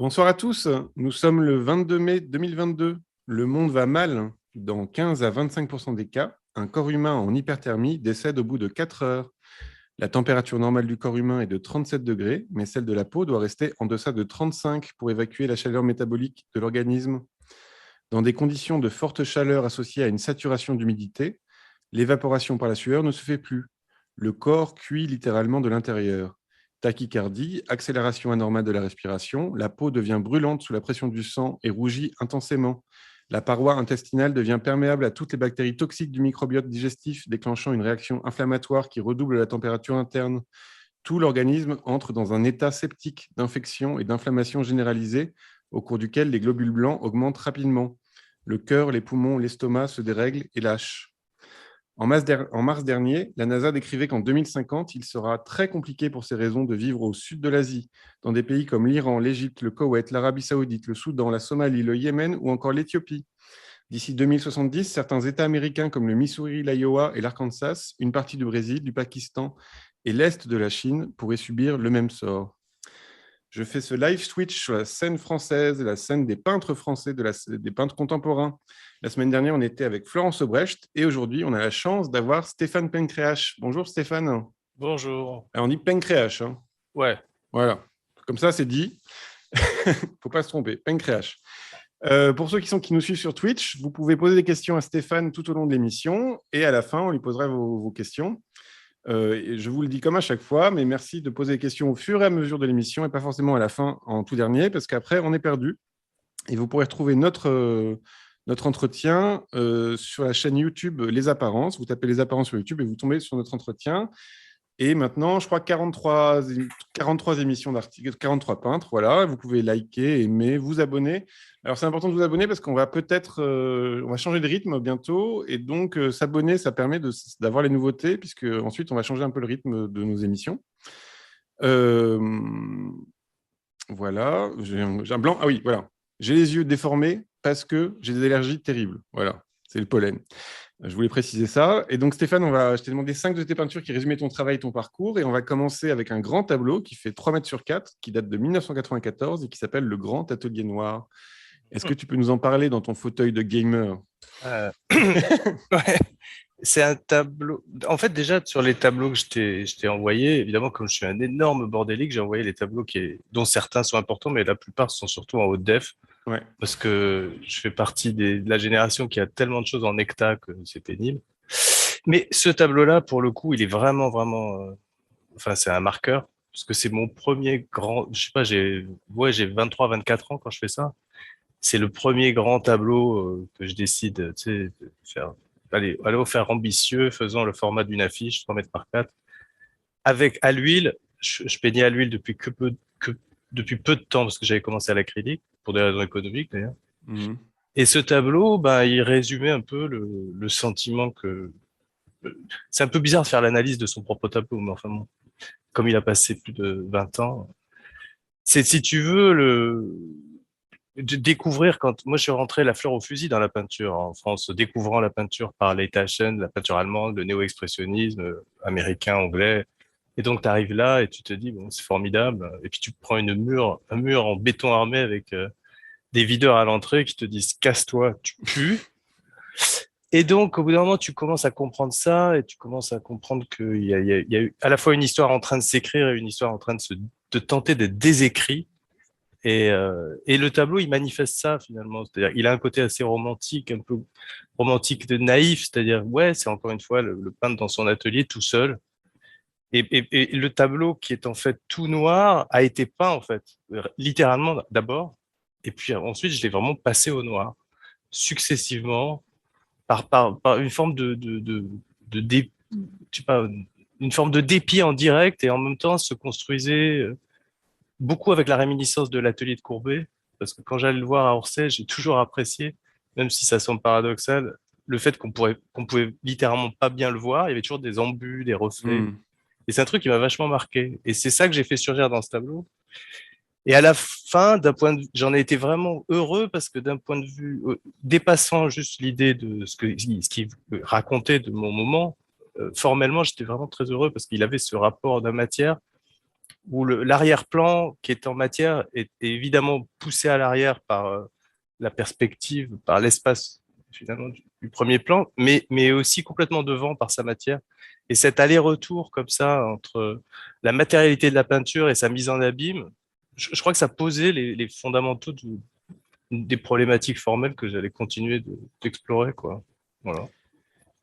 Bonsoir à tous, nous sommes le 22 mai 2022. Le monde va mal. Dans 15 à 25% des cas, un corps humain en hyperthermie décède au bout de 4 heures. La température normale du corps humain est de 37 degrés, mais celle de la peau doit rester en deçà de 35 pour évacuer la chaleur métabolique de l'organisme. Dans des conditions de forte chaleur associées à une saturation d'humidité, l'évaporation par la sueur ne se fait plus. Le corps cuit littéralement de l'intérieur. Tachycardie, accélération anormale de la respiration, la peau devient brûlante sous la pression du sang et rougit intensément. La paroi intestinale devient perméable à toutes les bactéries toxiques du microbiote digestif, déclenchant une réaction inflammatoire qui redouble la température interne. Tout l'organisme entre dans un état septique d'infection et d'inflammation généralisée, au cours duquel les globules blancs augmentent rapidement. Le cœur, les poumons, l'estomac se dérèglent et lâchent. En mars dernier, la NASA décrivait qu'en 2050, il sera très compliqué pour ces raisons de vivre au sud de l'Asie, dans des pays comme l'Iran, l'Égypte, le Koweït, l'Arabie saoudite, le Soudan, la Somalie, le Yémen ou encore l'Éthiopie. D'ici 2070, certains États américains comme le Missouri, l'Iowa et l'Arkansas, une partie du Brésil, du Pakistan et l'Est de la Chine pourraient subir le même sort. Je fais ce live switch sur la scène française, la scène des peintres français, des peintres contemporains. La semaine dernière, on était avec Florence Obrecht et aujourd'hui, on a la chance d'avoir Stéphane Pencréache. Bonjour Stéphane. Bonjour. Alors, on dit Pencréache. Hein. Ouais. Voilà. Comme ça, c'est dit. Il ne faut pas se tromper. Pencréache. Pour ceux qui nous suivent sur Twitch, vous pouvez poser des questions à Stéphane tout au long de l'émission et à la fin, on lui posera vos questions. Et je vous le dis comme à chaque fois, mais merci de poser des questions au fur et à mesure de l'émission et pas forcément à la fin, en tout dernier, parce qu'après, on est perdu. Et vous pourrez retrouver notre entretien sur la chaîne YouTube Les Apparences. Vous tapez Les Apparences sur YouTube et vous tombez sur notre entretien. Et maintenant, je crois 43 émissions d'articles, 43 peintres. Voilà, vous pouvez liker, aimer, vous abonner. Alors, c'est important de vous abonner parce qu'on va peut-être on va changer de rythme bientôt. Et donc, s'abonner, ça permet d'avoir les nouveautés, puisque ensuite, on va changer un peu le rythme de nos émissions. Euh, voilà, j'ai un blanc. Ah oui, voilà. J'ai les yeux déformés parce que j'ai des allergies terribles. Voilà, c'est le pollen. Je voulais préciser ça. Et donc, Stéphane, je t'ai demandé 5 de tes peintures qui résumaient ton travail et ton parcours. Et on va commencer avec un grand tableau qui fait 3 mètres sur 4, qui date de 1994 et qui s'appelle Le Grand Atelier Noir. Est-ce que tu peux nous en parler dans ton fauteuil de gamer? Euh, ouais. C'est un tableau. En fait, déjà, sur les tableaux que je t'ai envoyés, évidemment, comme je suis un énorme bordélique, j'ai envoyé les tableaux dont certains sont importants, mais la plupart sont surtout en haute def, Ouais. parce que je fais partie de la génération qui a tellement de choses en hectare que c'est pénible. Mais ce tableau-là, pour le coup, il est vraiment, vraiment. Enfin, c'est un marqueur, parce que c'est mon premier grand. Je sais pas, j'ai 23, 24 ans quand je fais ça. C'est le premier grand tableau que je décide, tu sais, de faire. Allez faire ambitieux, faisant le format d'une affiche, 3 mètres par 4. Avec à l'huile, je peignais à l'huile depuis peu de temps, parce que j'avais commencé à l'acrylique, pour des raisons économiques d'ailleurs. Mhm. Et ce tableau, bah, il résumait un peu le sentiment que. C'est un peu bizarre de faire l'analyse de son propre tableau, mais enfin bon, comme il a passé plus de 20 ans, c'est, si tu veux, de découvrir quand moi je suis rentré la fleur au fusil dans la peinture en France, découvrant la peinture par les Taschen, la peinture allemande, le néo-expressionnisme américain, anglais. Et donc tu arrives là et tu te dis bon c'est formidable. Et puis tu prends un mur en béton armé avec des videurs à l'entrée qui te disent casse-toi, tu pues. Et donc au bout d'un moment tu commences à comprendre ça et tu commences à comprendre qu'il y a eu à la fois une histoire en train de s'écrire et une histoire en train de tenter d'être désécrit. Et le tableau, il manifeste ça finalement. C'est-à-dire, il a un côté assez romantique, un peu romantique de naïf. C'est-à-dire, ouais, c'est encore une fois le peintre dans son atelier tout seul. Et le tableau qui est en fait tout noir a été peint en fait, littéralement d'abord. Et puis ensuite, je l'ai vraiment passé au noir, successivement, par une forme je sais pas, une forme de dépit en direct et en même temps se construisait beaucoup avec la réminiscence de l'atelier de Courbet, parce que quand j'allais le voir à Orsay, j'ai toujours apprécié, même si ça semble paradoxal, le fait qu'on pouvait littéralement pas bien le voir. Il y avait toujours des embus, des reflets. Mhm. Et c'est un truc qui m'a vachement marqué. Et c'est ça que j'ai fait surgir dans ce tableau. Et à la fin, j'en ai été vraiment heureux parce que d'un point de vue dépassant juste l'idée de ce qu'il racontait de mon moment, formellement, j'étais vraiment très heureux parce qu'il avait ce rapport de la matière où l'arrière-plan qui est en matière est évidemment poussé à l'arrière par la perspective, par l'espace finalement du premier plan, mais aussi complètement devant par sa matière. Et cet aller-retour comme ça entre la matérialité de la peinture et sa mise en abîme, je crois que ça posait les fondamentaux des problématiques formelles que j'allais continuer d'explorer, quoi. Voilà.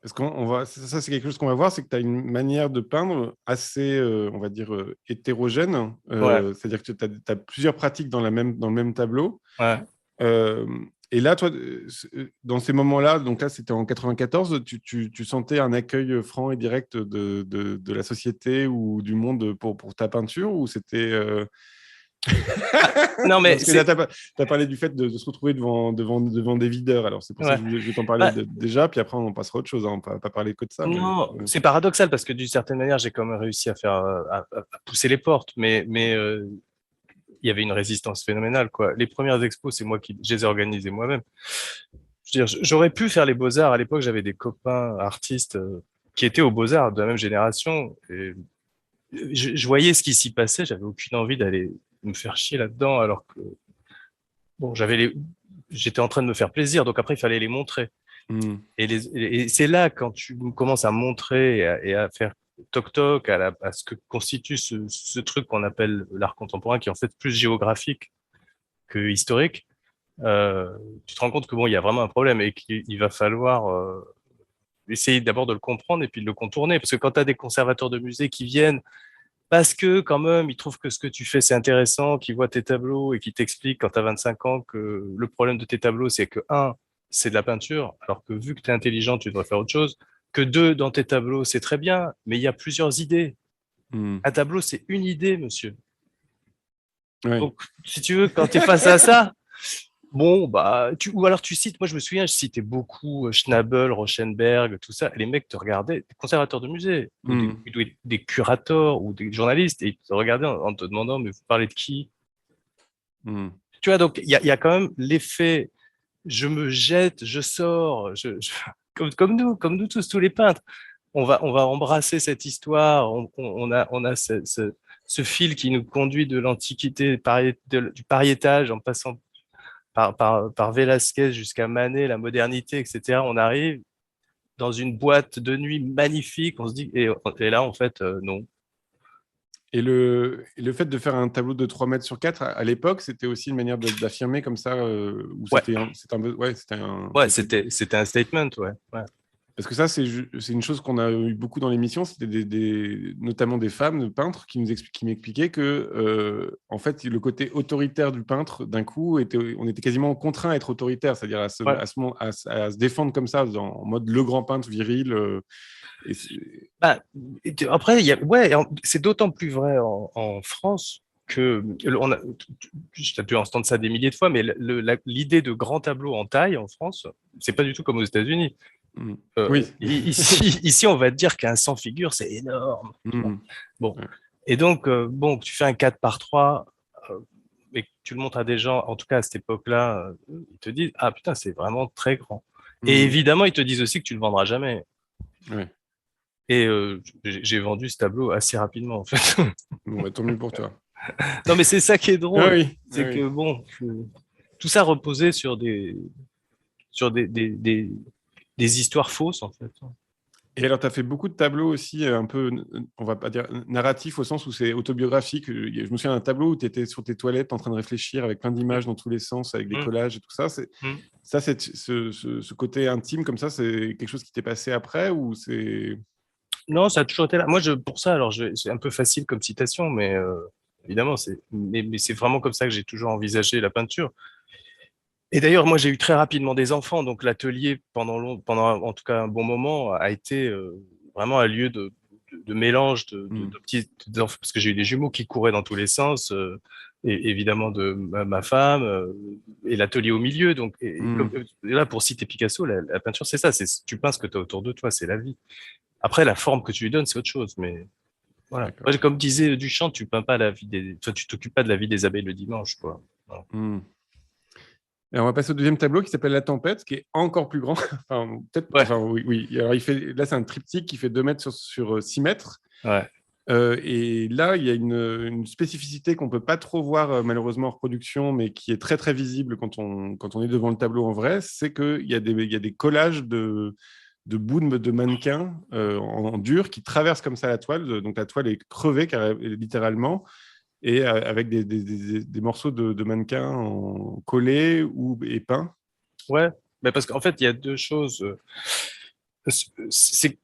Parce ça, c'est quelque chose qu'on va voir, c'est que tu as une manière de peindre assez, on va dire, hétérogène. Ouais, C'est-à-dire que tu as plusieurs pratiques dans le même tableau. ouais. Euh, et là, toi, dans ces moments-là, donc là, c'était en 94, tu sentais un accueil franc et direct de la société ou du monde pour ta peinture, ou c'était... Non, mais Parce que là, c'est... tu as parlé du fait de se retrouver devant des videurs. Alors, c'est pour ça Ouais. que je vais t'en parler Bah, déjà, puis après, on passera à autre chose. Hein. On ne va pas parler que de ça. Mais... non, c'est paradoxal parce que d'une certaine manière, j'ai quand même réussi à faire à pousser les portes, mais il y avait une résistance phénoménale, quoi. Les premières expos, c'est moi qui je les ai organisées moi-même. Je veux dire, j'aurais pu faire les beaux-arts. À l'époque, j'avais des copains artistes qui étaient aux beaux-arts de la même génération. Et je voyais ce qui s'y passait. J'avais aucune envie d'aller me faire chier là-dedans, alors que bon, j'étais en train de me faire plaisir. Donc après, il fallait les montrer. Hmm. Et c'est là, quand tu commences à montrer et à faire toc-toc à ce que constitue ce truc qu'on appelle l'art contemporain, qui est en fait plus géographique que historique, euh, tu te rends compte que bon, il y a vraiment un problème et qu'il va falloir essayer d'abord de le comprendre et puis de le contourner. Parce que quand tu as des conservateurs de musées qui viennent, parce que quand même, ils trouvent que ce que tu fais, c'est intéressant, qu'ils voient tes tableaux et qu'ils t'expliquent quand tu as 25 ans que le problème de tes tableaux, c'est que, un, c'est de la peinture, alors que vu que tu es intelligent, tu devrais faire autre chose, que deux, dans tes tableaux, c'est très bien, mais il y a plusieurs idées. Hmm. Un tableau, c'est une idée, monsieur. Ouais. Donc, si tu veux, quand tu es face à ça, bon, bah, ou alors tu cites, moi je me souviens, je citais beaucoup Schnabel, Rauschenberg, tout ça, et les mecs te regardaient, des conservateurs de musée, Hmm. ou des curateurs, ou des journalistes, et ils te regardaient en te demandant, mais vous parlez de qui? Hmm. Tu vois, donc il y a quand même l'effet, je me jette, je sors, comme nous tous, tous les peintres. On va embrasser cette histoire, on a ce fil qui nous conduit de l'Antiquité, du pariétage, en passant par Velázquez jusqu'à Manet, la modernité, etc. On arrive dans une boîte de nuit magnifique, on se dit, et là, en fait, non. Et le fait de faire un tableau de 3 mètres sur 4 à l'époque, c'était aussi une manière d'affirmer comme ça, ou Ouais, ouais, c'était un, ouais, c'était un statement, ouais. Ouais. parce que ça, c'est une chose qu'on a eu beaucoup dans l'émission, c'était notamment des femmes, de peintres, qui m'expliquaient que, en fait, le côté autoritaire du peintre, d'un coup, on était quasiment contraint à être autoritaire, c'est-à-dire Ouais. à se défendre comme ça, en mode le grand peintre viril. Et Bah, après, ouais, c'est d'autant plus vrai en France que tu as dû entendre ça des milliers de fois, mais l'idée de grand tableau en taille en France, c'est pas du tout comme aux États-Unis. mm. Oui. Ici, on va te dire qu'un 100 figures, c'est énorme. Tu vois. Mm. Bon. Ouais. Et donc, bon, tu fais un 4 par 3 et que tu le montres à des gens, en tout cas à cette époque-là, ils te disent, ah putain, c'est vraiment très grand. Et Mm. évidemment, ils te disent aussi que tu le vendras jamais. Ouais. Et j'ai vendu ce tableau assez rapidement, en fait. Bon, bah, tant mieux pour toi. Non, mais c'est ça qui est Ah drôle. oui, ah C'est oui. que, bon, tout ça reposait sur des histoires fausses, en fait. Et alors, tu as fait beaucoup de tableaux aussi, un peu, on va pas dire narratifs, au sens où c'est autobiographique. Je me souviens d'un tableau où tu étais sur tes toilettes en train de réfléchir avec plein Mm, d'images dans tous les sens, avec des mm, collages et tout ça. mm. Ce côté intime comme ça, c'est quelque chose qui t'est passé après ou c'est... Non, ça a toujours été là. Moi, pour ça, alors, c'est un peu facile comme citation, mais évidemment, mais c'est vraiment comme ça que j'ai toujours envisagé la peinture. Et d'ailleurs, moi, j'ai eu très rapidement des enfants, donc l'atelier, pendant en tout cas un bon moment, a été vraiment un lieu de mélange Hmm. de petits enfants, parce que j'ai eu des jumeaux qui couraient dans tous les sens, et évidemment de ma femme, et l'atelier au milieu. Donc, Hmm. là, pour citer Picasso, la peinture, c'est ça, tu peins ce que tu as autour de toi, c'est la vie. Après, la forme que tu lui donnes, c'est autre chose, mais voilà. D'accord. Moi, comme disait Duchamp, tu peins pas la vie enfin, tu t'occupes pas de la vie des abeilles le dimanche, quoi. Voilà. Hmm. Et on va passer au deuxième tableau qui s'appelle La Tempête, qui est encore plus grand. Enfin, peut-être, Ouais, enfin, oui, oui. Alors, là, c'est un triptyque qui fait 2 mètres sur 6 mètres. ouais. Et là, il y a une spécificité qu'on ne peut pas trop voir malheureusement en reproduction, mais qui est très très visible quand on est devant le tableau en vrai, c'est qu'il y a des collages de bouts de mannequins en dur qui traversent comme ça la toile. Donc la toile est crevée littéralement, et avec des morceaux de mannequins collés et peints. Ouais, mais parce qu'en fait, il y a deux choses. C'est,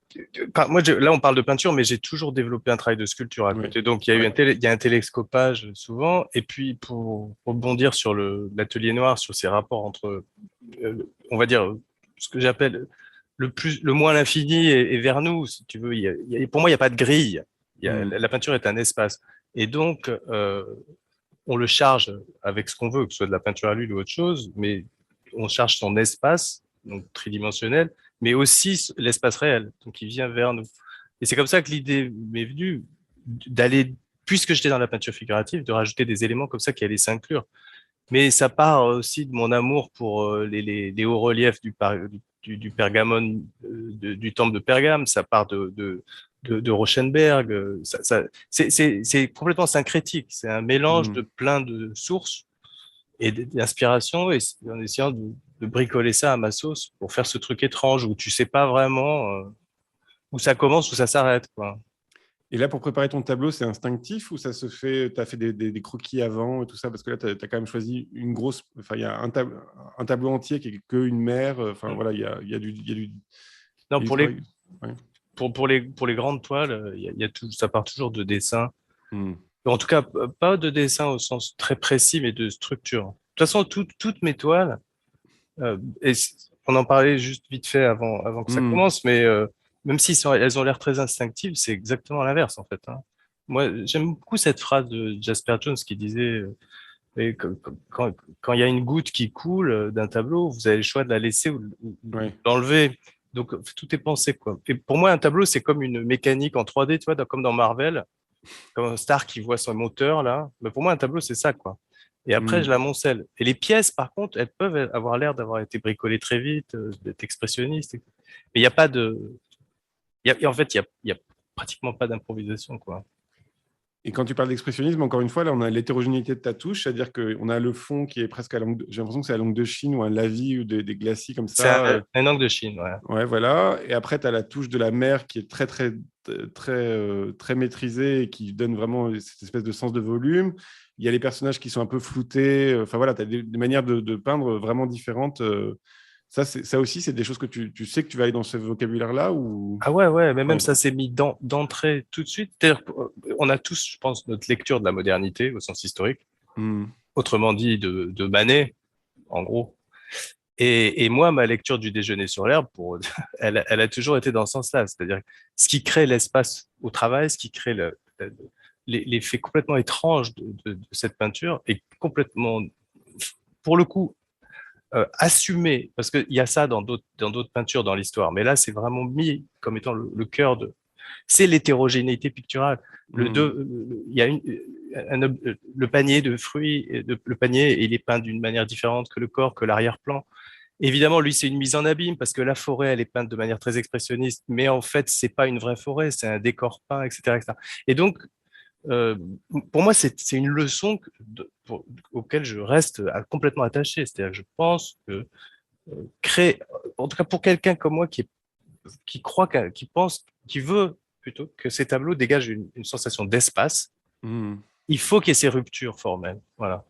enfin, moi, là, on parle de peinture, mais j'ai toujours développé un travail de sculpture à Ouais. côté. Donc, il y a eu Ouais. il y a un télescopage souvent. Et puis, pour rebondir sur l'atelier noir, sur ces rapports entre, on va dire, ce que j'appelle le moins l'infini et vers nous, si tu veux. Pour moi, il n'y a pas de grille. Hmm. La peinture est un espace. Et donc, on le charge avec ce qu'on veut, que ce soit de la peinture à l'huile ou autre chose, mais on charge son espace, donc tridimensionnel, mais aussi l'espace réel, donc il vient vers nous. Et c'est comme ça que l'idée m'est venue d'aller, puisque j'étais dans la peinture figurative, de rajouter des éléments comme ça qui allaient s'inclure. Mais ça part aussi de mon amour pour les hauts reliefs du Pergamon, du temple de Pergame, ça part de Rauschenberg. C'est complètement syncrétique. C'est un mélange de Hmm. plein de sources et d'inspiration, et en essayant de bricoler ça à ma sauce pour faire ce truc étrange où tu sais pas vraiment où ça commence, où ça s'arrête, quoi. Et là, pour préparer ton tableau, c'est instinctif ou ça se fait, tu as fait des croquis avant et tout ça? Parce que là, tu as, quand même choisi une grosse. Enfin, il y a un tableau entier qui est qu'une mer. Enfin, voilà, Non, il y a du travail. Ouais. pour les grandes toiles, il y a tout, ça part toujours de dessins. Hmm. En tout cas, pas de dessin au sens très précis, mais de structure. De toute façon, toutes mes toiles, on en parlait juste vite fait avant que ça Hmm. commence, mais même si elles ont l'air très instinctives, c'est exactement l'inverse en fait, hein. Moi, j'aime beaucoup cette phrase de Jasper Jones qui disait et quand il y a une goutte qui coule d'un tableau, vous avez le choix de la laisser ou de Ouais. l'enlever. Donc tout est pensé, quoi. Et pour moi, un tableau, c'est comme une mécanique en 3D, tu vois, comme dans Marvel, comme un star qui voit son moteur là. Mais pour moi, un tableau, c'est ça, quoi. Et après, je Hmm. l'amoncelle. Et les pièces, par contre, elles peuvent avoir l'air d'avoir été bricolées très vite, d'être expressionnistes. Mais il n'y a pas de, en fait, il y a pratiquement pas d'improvisation, quoi. Et quand tu parles d'expressionnisme, encore une fois, là, on a l'hétérogénéité de ta touche, c'est-à-dire qu'on a le fond qui est presque à langue j'ai l'impression que c'est à langue de Chine ou un lavis ou des glacis comme C'est ça. un angle de Chine, ouais. Ouais, voilà. Et après, tu as la touche de la mer qui est très maîtrisée et qui donne vraiment cette espèce de sens de volume. Il y a les personnages qui sont un peu floutés. Enfin, voilà, tu as des manières de peindre vraiment différentes. Ça aussi, c'est des choses que tu sais que tu vas aller dans ce vocabulaire-là ou... Ah ouais, ouais, mais même Ouais. ça s'est mis d'entrée tout de suite. C'est-à-dire on a tous, je pense, notre lecture de la modernité au sens historique, Hmm. autrement dit de Manet, en gros. Et moi, ma lecture du déjeuner sur l'herbe, elle a toujours été dans ce sens-là. C'est-à-dire ce qui crée l'espace au travail, ce qui crée l'effet complètement étrange de cette peinture est complètement, pour le coup, assumé, parce qu'il y a ça dans d'autres peintures dans l'histoire, mais là, c'est vraiment mis comme étant le cœur de, c'est l'hétérogénéité picturale. Hmm. Il y a le panier de fruits, le panier, il est peint d'une manière différente que le corps, que l'arrière-plan. Évidemment, lui, c'est une mise en abîme parce que la forêt, elle est peinte de manière très expressionniste, mais en fait, c'est pas une vraie forêt, c'est un décor peint, etc., etc. Et donc, euh, pour moi, c'est une leçon auquel je reste complètement attaché. C'est-à-dire que je pense que créer, en tout cas pour quelqu'un comme moi qui croit, qui pense, qui veut plutôt que ces tableaux dégagent une sensation d'espace, Hmm. il faut qu'il y ait ces ruptures formelles. Voilà.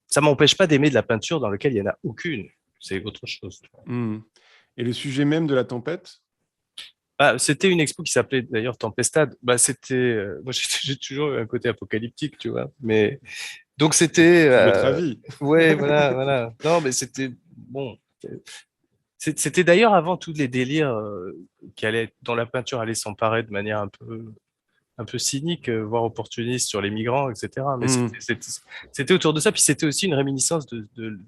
Ça m'empêche pas d'aimer de la peinture dans laquelle il n'y en a aucune. C'est autre chose. Hmm. Et le sujet même de la tempête? Ah, c'était une expo qui s'appelait d'ailleurs Tempestade. Bah, c'était, moi j'ai toujours eu un côté apocalyptique, tu vois. Mais donc c'était, C'est notre avis. ouais, voilà, voilà. Non, mais c'était bon. C'était d'ailleurs avant tous les délires dont la peinture allait s'emparer de manière un peu cynique, voire opportuniste sur les migrants, etc. Mais Hmm. c'était autour de ça. Puis c'était aussi une réminiscence de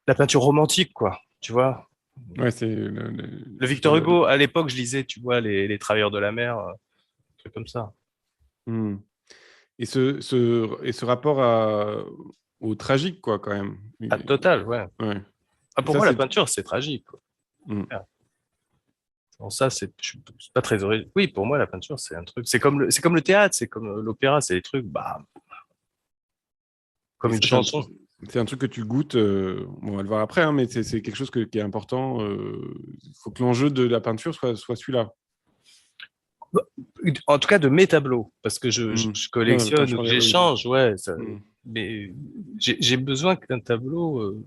la peinture romantique, quoi. Tu vois. Ouais, c'est Le c'est Victor Hugo, à l'époque, je lisais, tu vois, les Travailleurs de la mer, trucs comme ça. hmm. Et ce rapport au tragique, quoi, quand même. Ah, total, ouais. Ouais. Ah, Et pour ça, moi, la c'est. peinture, c'est tragique, quoi. Hmm. Ah, Bon, ça, je suis pas très original. Oui, pour moi, la peinture, c'est un truc. C'est comme le théâtre, c'est comme l'opéra, c'est des trucs, bah, Et comme une ça, chanson. c'est un truc que tu goûtes. Bon, on va le voir après, hein, mais c'est quelque chose qui est important. Il faut que l'enjeu de la peinture soit celui-là. Bah, en tout cas, de mes tableaux, parce que je Non, quand collectionne je ou que parlais, oui. j'échange, ouais. Hmm. Mais j'ai besoin qu'un tableau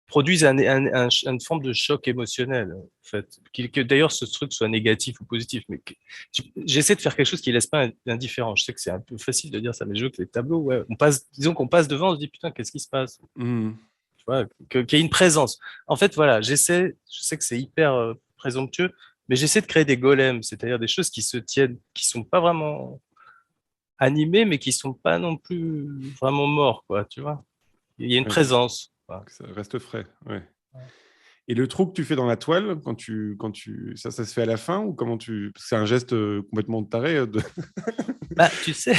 produise une forme de choc émotionnel, en fait. Que d'ailleurs ce truc soit négatif ou positif, mais j'essaie de faire quelque chose qui laisse pas indifférent. Je sais que c'est un peu facile de dire ça, mais je veux que les tableaux, ouais, disons qu'on passe devant, on se dit putain, qu'est-ce qui se passe? Hmm. Tu vois, qu'il y ait une présence. En fait, voilà, je sais que c'est hyper présomptueux, mais j'essaie de créer des golems, c'est-à-dire des choses qui se tiennent, qui sont pas vraiment animées, mais qui sont pas non plus vraiment morts, quoi, tu vois. Il y a une Ouais, présence. Voilà. que ça reste frais. Ouais. Et le trou que tu fais dans la toile, ça se fait à la fin ou comment tu. Parce que c'est un geste complètement taré. Bah, tu sais,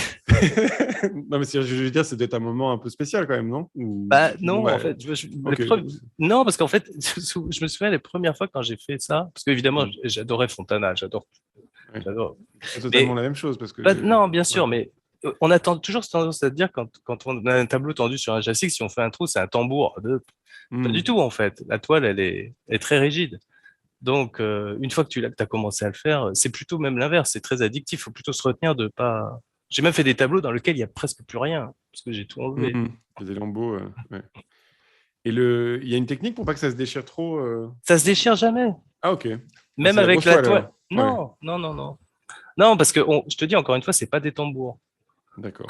Non, mais je veux dire, c'est peut-être un moment un peu spécial quand même, non? Ou tu bah te dis, bon, non, en bah, fait, ok. non, parce qu'en fait, je me souviens les premières fois quand j'ai fait ça, parce qu'évidemment, Hmm. j'adorais Fontana, Ouais. j'adore. C'est pas totalement Mais la même chose parce que. bah, non, bien Ouais. sûr, mais on a toujours cette tendance à dire quand on a un tableau tendu sur un châssis, si on fait un trou, c'est un tambour. Pas du Hmm. tout, en fait. La toile, elle est très rigide. Donc, une fois que tu as commencé à le faire, c'est plutôt même l'inverse, c'est très addictif. Il faut plutôt se retenir de pas. J'ai même fait des tableaux dans lesquels il y a presque plus rien, parce que j'ai tout enlevé. Hmm. Il y a des lambeaux. Ouais. Et il y a une technique pour pas que ça se déchire trop. Ça se déchire jamais. Ah, ok. Ah, Même c'est la avec grosse la toile toile. alors. Ouais, Non, non, non, non. Non, parce que je te dis encore une fois, c'est pas des tambours. d'accord.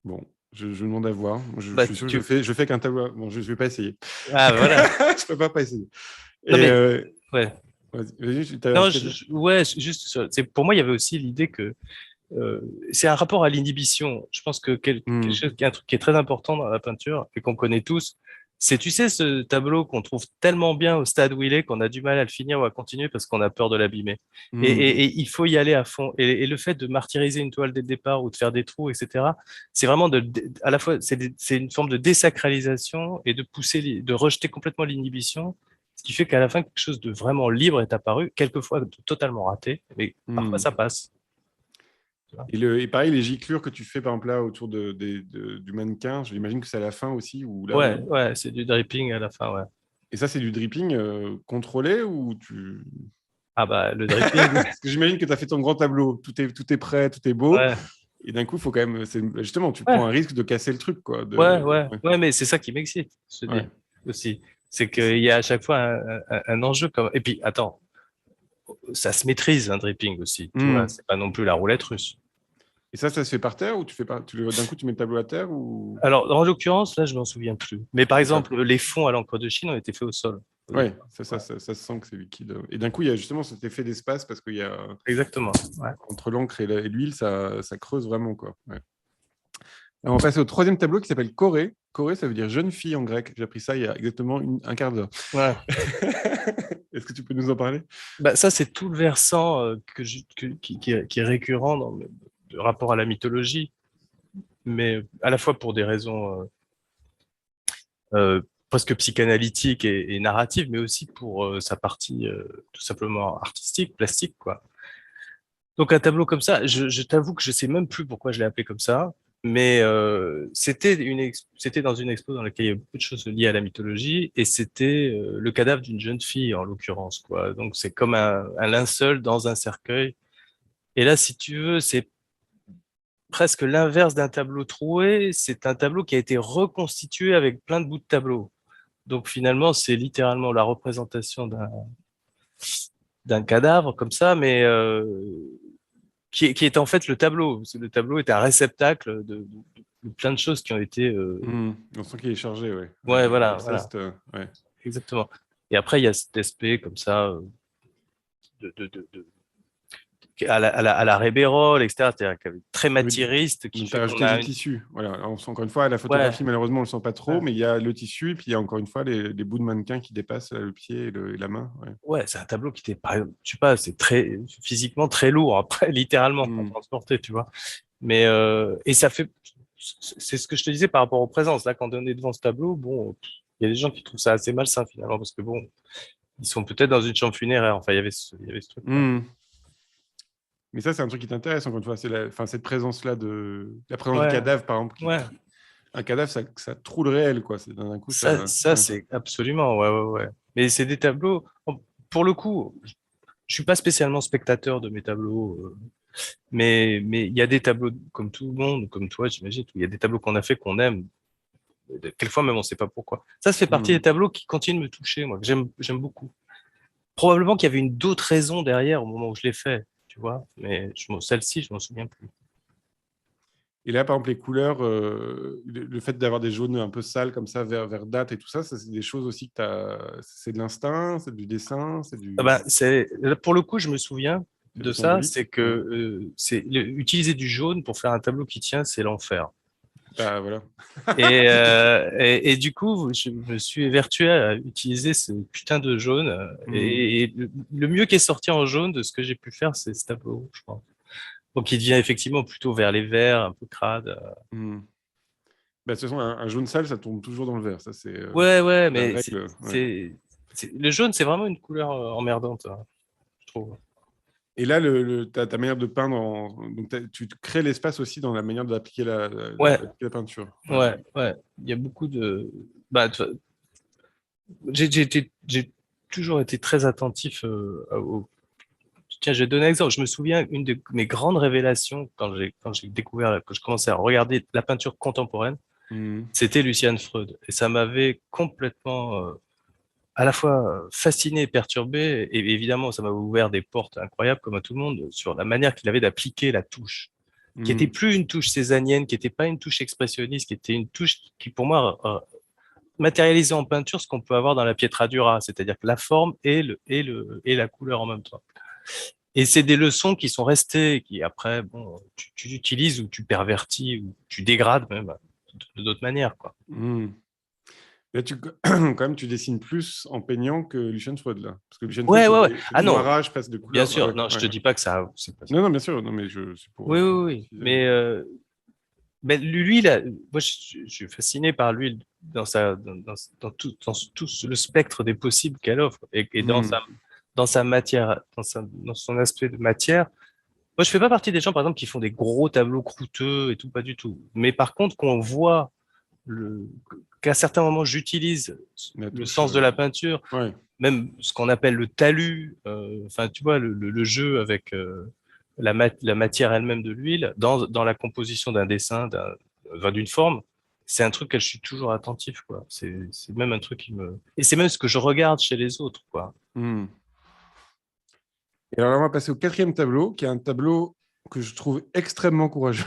Bon, je demande à voir. Je Bah, suis sûr que je fais qu'un tableau. Bon, je vais pas essayer. Ah, voilà. Je peux pas essayer. Non, Et mais, ouais. vas-y, tu avais un Non, truc à dire? ouais, juste, pour moi, il y avait aussi l'idée que c'est un rapport à l'inhibition. Je pense que Hmm. un truc qui est très important dans la peinture et qu'on connaît tous, c'est, tu sais, ce tableau qu'on trouve tellement bien au stade où il est qu'on a du mal à le finir ou à continuer parce qu'on a peur de l'abîmer. Hmm. Et il faut y aller à fond. Et le fait de martyriser une toile dès le départ ou de faire des trous, etc., c'est vraiment à la fois, c'est une forme de désacralisation et de de rejeter complètement l'inhibition. Ce qui fait qu'à la fin, quelque chose de vraiment libre est apparu, quelquefois totalement raté, mais parfois Hmm. ça passe. Tu vois. Et pareil, les giclures que tu fais par exemple là autour du mannequin, j'imagine que c'est à la fin aussi ou là Ouais, ou. ouais, c'est du dripping à la fin, ouais. Et ça, c'est du dripping contrôlé ou tu. Ah bah, le dripping, Parce que j'imagine que tu as fait ton grand tableau, tout est prêt, tout est beau, ouais, et d'un coup, il faut quand même. Justement, tu prends ouais, un risque de casser le truc, quoi. Ouais. ouais, mais c'est ça qui m'excite, je te Ouais. dis, aussi. C'est qu'il y a à chaque fois un enjeu comme. Et puis, attends, ça se maîtrise, un dripping aussi, tu vois, Hmm. c'est pas non plus la roulette russe. Et ça se fait par terre ou tu fais pas. D'un coup, tu mets le tableau à terre ou. Alors, en l'occurrence, là, je m'en souviens plus. Mais par D'accord. exemple, les fonds à l'encre de Chine ont été faits au sol, au Ouais, départ. ça, Ouais, ça se sent que c'est liquide. Et d'un coup, il y a justement cet effet d'espace parce qu'il y a exactement. Ouais. entre l'encre et l'huile, ça creuse vraiment, quoi. Ouais. Alors, on va passer au troisième tableau qui s'appelle Corée. Corée, ça veut dire jeune fille en grec. J'ai appris ça il y a exactement un quart d'heure. Ouais. Est-ce que tu peux nous en parler? Bah, ça, c'est tout le versant qui est récurrent dans le rapport à la mythologie, mais à la fois pour des raisons presque psychanalytiques et narratives, mais aussi pour sa partie tout simplement artistique, plastique, quoi. Donc un tableau comme ça, je t'avoue que je sais même plus pourquoi je l'ai appelé comme ça, mais c'était dans une expo dans laquelle il y avait beaucoup de choses liées à la mythologie, et c'était le cadavre d'une jeune fille en l'occurrence, quoi. Donc c'est comme un linceul dans un cercueil. Et là, si tu veux, c'est presque l'inverse d'un tableau troué. C'est un tableau qui a été reconstitué avec plein de bouts de tableau. Donc finalement, c'est littéralement la représentation d'un cadavre comme ça, mais qui est en fait le tableau. Parce que le tableau est un réceptacle de plein de choses qui ont été. On sent qu'il est chargé, ouais. Ouais, Ouais, de voilà, voilà, palimpseste. Ouais. exactement. Et après, il y a cet aspect comme ça de, de, de, de- à la Rébérol, etc. C'est-à-dire très Oui, matériste qui donc, tu as fait qu'on rajouté a du une. tissu. Voilà. Alors, on sent encore une fois, la Ouais, photographie, malheureusement, on ne le sent pas trop, ouais. mais il y a le tissu, et puis il y a encore une fois les bouts de mannequin qui dépassent le pied et la main. Ouais. Ouais, c'est un tableau qui était, par exemple, je sais pas, c'est très physiquement très lourd après, littéralement à Hmm. transporter, tu vois. Mais et ça fait, c'est ce que je te disais par rapport aux présences. Là, quand on est devant ce tableau, bon, il y a des gens qui trouvent ça assez malsain finalement parce que bon, ils sont peut-être dans une chambre funéraire. Enfin, il y avait ce truc. Hmm. Mais ça, c'est un truc qui t'intéresse, encore une fois. C'est cette présence-là la présence du Ouais, cadavre, par exemple. ouais. Un cadavre, ça troue le réel, quoi. D'un coup, ça. Ça Ouais. c'est absolument, ouais, ouais, ouais. Mais c'est des tableaux, pour le coup, je suis pas spécialement spectateur de mes tableaux, mais il y a des tableaux comme tout le monde, comme toi, j'imagine, il y a des tableaux qu'on a fait qu'on aime. Quelquefois même, on sait pas pourquoi. Ça fait partie Hmm. des tableaux qui continuent de me toucher, moi, que j'aime beaucoup. Probablement qu'il y avait une d'autres raisons derrière au moment où je l'ai fait, tu vois, mais celle-ci, je m'en souviens plus. Et là, par exemple, les couleurs, le fait d'avoir des jaunes un peu sales comme ça, verdâtres et tout ça, c'est des choses aussi que tu as. C'est de l'instinct, c'est du dessin, Ah ben, pour le coup, je me souviens c'est de ça, c'est symbolique. que Ouais. utiliser du jaune pour faire un tableau qui tient, c'est l'enfer. Bah, voilà. Et du coup, je me suis évertué à utiliser ce putain de jaune. Hmm. Et le mieux qui est sorti en jaune de ce que j'ai pu faire, c'est ce tableau, je crois. Donc, il devient effectivement plutôt vers les verts, un peu crade. Hmm. Bah, de toute façon, un jaune sale, ça tombe toujours dans le vert. Ça, c'est Ouais, ouais, la mais règle. Ouais. le jaune, c'est vraiment une couleur emmerdante, hein, je trouve. Et là, ta manière de peindre, donc tu crées l'espace aussi dans la manière d'appliquer Ouais, d'appliquer la peinture. Ouais. ouais, ouais. Il y a beaucoup de. Bah, j'ai toujours été très attentif au. Tiens, je vais te donner un exemple. Je me souviens, une de mes grandes révélations quand j'ai découvert, que je commençais à regarder la peinture contemporaine, Hmm. c'était Lucian Freud. Et ça m'avait complètement, à la fois fasciné et perturbé. Et évidemment, ça m'a ouvert des portes incroyables, comme à tout le monde, sur la manière qu'il avait d'appliquer la touche, qui était Hmm. plus une touche cézannienne, qui n'était pas une touche expressionniste, qui était une touche qui, pour moi, matérialisait en peinture ce qu'on peut avoir dans la pietra dura, c'est-à-dire que la forme et la couleur en même temps. Et c'est des leçons qui sont restées, qui après, bon, tu utilises ou tu pervertis ou tu dégrades même de d'autres manières, quoi. Hmm. Là, quand même, tu dessines plus en peignant que Lucien Freud, là. Parce que Lucien Freud, Ouais, ouais, ouais. c'est Ah du non, noirage, presque de bien couleur. sûr. Ouais, Non, je te ouais. dis pas que ça, c'est pas ça. Non, non, bien sûr. Non, mais c'est pour Oui, oui, oui. préciser. Mais ben, lui, là, moi, je suis fasciné par lui dans tout le spectre des possibles qu'elle offre et Hmm. dans sa matière, dans son aspect de matière. Moi, je fais pas partie des gens, par exemple, qui font des gros tableaux croûteux et tout, pas du tout. Mais par contre, qu'on voit le, qu'à certains moments, j'utilise La le touche. sens de la peinture, Ouais. même ce qu'on appelle le talus, enfin, tu vois, le jeu avec la matière elle-même de l'huile dans la composition d'un dessin, enfin, d'une forme, c'est un truc que je suis toujours attentif, quoi. C'est même un truc qui me... Et c'est même ce que je regarde chez les autres, quoi. Hmm. Et alors, là, on va passer au quatrième tableau, qui est un tableau que je trouve extrêmement courageux.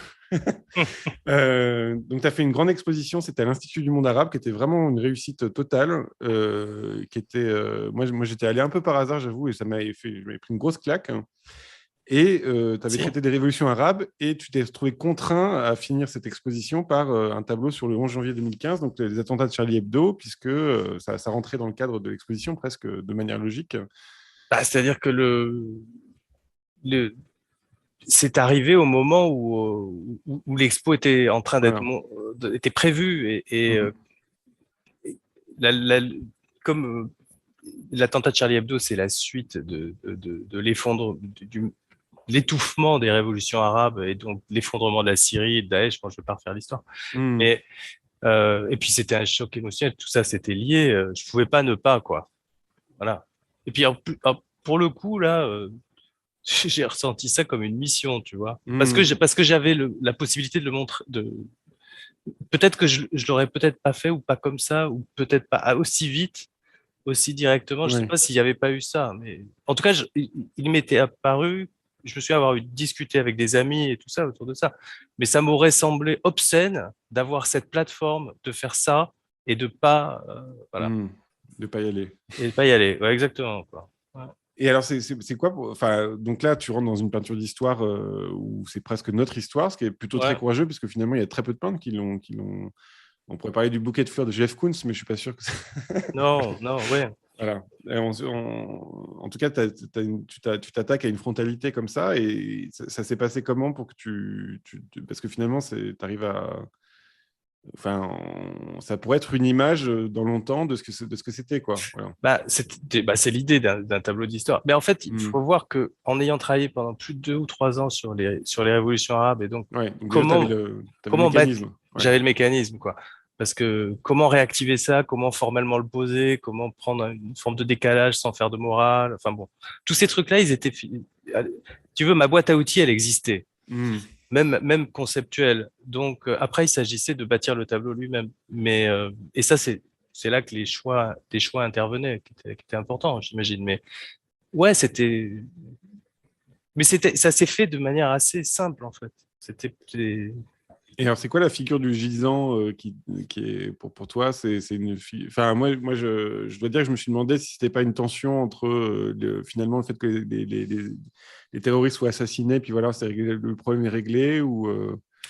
Donc, tu as fait une grande exposition, c'était à l'Institut du monde arabe, qui était vraiment une réussite totale. Moi, j'étais allé un peu par hasard, j'avoue, et je m'avais pris une grosse claque. Et tu avais Si. traité des révolutions arabes, et tu t'es retrouvé contraint à finir cette exposition par un tableau sur le 11 janvier 2015, donc les attentats de Charlie Hebdo, puisque ça rentrait dans le cadre de l'exposition presque de manière logique. Bah, c'est-à-dire que le, c'est arrivé au moment où l'expo était en train Voilà. était prévue Mhm. la- la- comme l'attentat de Charlie Hebdo, c'est la suite de l'étouffement des révolutions arabes et donc l'effondrement de la Syrie et de Daesh. Bon, je ne vais pas refaire l'histoire. Mhm. Mais, et puis c'était un choc émotionnel, tout ça c'était lié. Je pouvais pas ne pas, quoi. Voilà. Et puis pour le coup, là, j'ai ressenti ça comme une mission, tu vois. Mhm. Parce que j'avais la possibilité de le montrer, peut-être que je l'aurais peut-être pas fait ou pas comme ça, ou peut-être pas aussi vite, aussi directement. Je sais Ouais. pas s'il n'y avait pas eu ça, mais en tout cas, il m'était apparu. Je me suis avoir eu discuté avec des amis et tout ça autour de ça, mais ça m'aurait semblé obscène d'avoir cette plateforme, de faire ça et de pas, voilà, Mhm. De pas y aller. et de pas y aller. Ouais, exactement, quoi. Ouais. Et alors, c'est quoi enfin, donc là, tu rentres dans une peinture d'histoire où c'est presque notre histoire, ce qui est plutôt très Ouais. courageux, parce que finalement, il y a très peu de peintres qui l'ont. On pourrait parler du bouquet de fleurs de Jeff Koons, mais je suis pas sûr que Non, non, ouais. voilà. En tout cas, tu t'attaques à une frontalité comme ça, et ça s'est passé comment pour que parce que finalement, tu arrives Enfin, ça pourrait être une image dans longtemps de ce que c'était, quoi. Voilà. C'est l'idée d'un tableau d'histoire. Mais en fait, il Hmm. faut voir que en ayant travaillé pendant plus de 2 ou 3 ans sur les révolutions arabes, et donc Ouais, donc déjà, tu avais comment le comment bat- mécanisme. Ouais. j'avais le mécanisme, quoi. Parce que comment réactiver ça, comment formellement le poser, comment prendre une forme de décalage sans faire de morale. Enfin bon, tous ces trucs-là, ils étaient. Tu veux, ma boîte à outils, elle existait, Hmm. même conceptuelle. Donc après, il s'agissait de bâtir le tableau lui-même. Mais et ça, c'est là que des choix intervenaient, qui étaient importants, j'imagine. Mais ouais, ça s'est fait de manière assez simple en fait. Et alors, c'est quoi la figure du gisant qui est pour toi? C'est enfin, moi je dois dire que je me suis demandé si c'était pas une tension entre finalement le fait que les terroristes soient assassinés, puis voilà, le problème est réglé ou.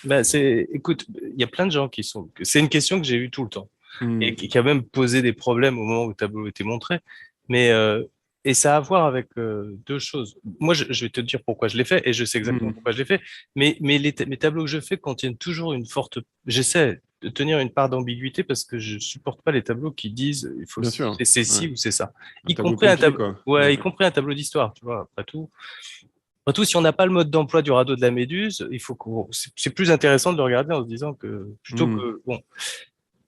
Écoute, il y a plein de gens qui sont. C'est une question que j'ai eue tout le temps et Hmm. qui a même posé des problèmes au moment où le tableau était montré. Mais et ça a à voir avec deux choses. Moi, je vais te dire pourquoi je l'ai fait et je sais exactement Hmm. pourquoi je l'ai fait. Mais mes tableaux que je fais contiennent toujours une forte. J'essaie de tenir une part d'ambiguïté parce que je supporte pas les tableaux qui disent il faut Bien sûr. c'est Ouais. ci ou c'est ça. Un Y tableau compris un pompier, tableau. quoi. Ouais, Ouais. y compris un tableau d'histoire. Tu vois. Après tout, si on n'a pas le mode d'emploi du radeau de la Méduse, c'est plus intéressant de le regarder en se disant que plutôt Hmm. que bon,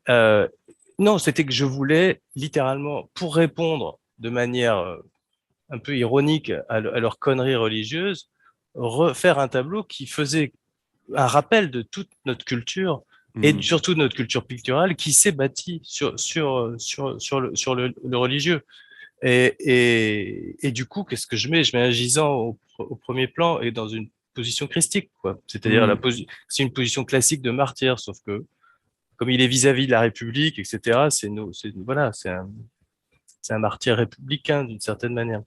euh, non, c'était que je voulais littéralement pour répondre de manière un peu ironique à leurs conneries religieuses, refaire un tableau qui faisait un rappel de toute notre culture et Hmm. surtout de notre culture picturale qui s'est bâtie sur le religieux. Et du coup, qu'est-ce que je mets? Je mets un gisant au premier plan et dans une position christique, quoi. C'est-à-dire Hmm. c'est une position classique de martyr, sauf que comme il est vis-à-vis de la République, etc., voilà, c'est un martyr républicain d'une certaine manière.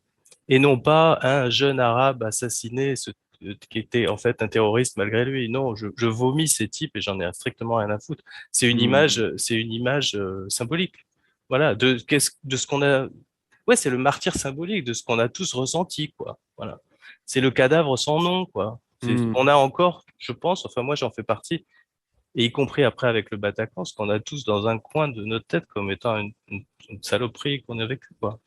Et non pas un jeune arabe assassiné, qui était en fait un terroriste malgré lui. Non, je vomis ces types et j'en ai strictement rien à foutre. Hmm. C'est une image symbolique. Voilà, de ce qu'on a. Ouais, c'est le martyr symbolique de ce qu'on a tous ressenti, quoi. Voilà. C'est le cadavre sans nom, quoi. Hmm. On a encore, je pense, enfin moi j'en fais partie, et y compris après avec le Bataclan, ce qu'on a tous dans un coin de notre tête comme étant une saloperie qu'on a vécue, quoi.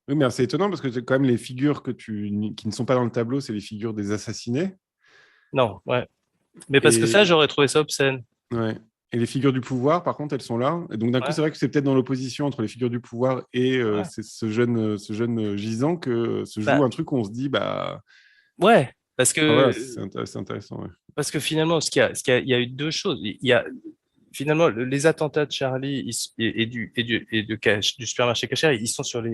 Oui, mais c'est étonnant parce que c'est quand même les figures qui ne sont pas dans le tableau, c'est les figures des assassinés. Non, ouais. Mais parce que ça, Et, j'aurais trouvé ça obscène. ouais. Et les figures du pouvoir, par contre, elles sont là. Et donc, d'un coup, Ouais, c'est vrai que c'est peut-être dans l'opposition entre les figures du pouvoir et ouais. c'est ce jeune gisant que se joue Bah, un truc où on se dit, bah, ouais, enfin, voilà, c'est intéressant. Ouais. finalement, il y a eu deux choses. Il y a finalement les attentats de Charlie du supermarché Cacher, ils sont sur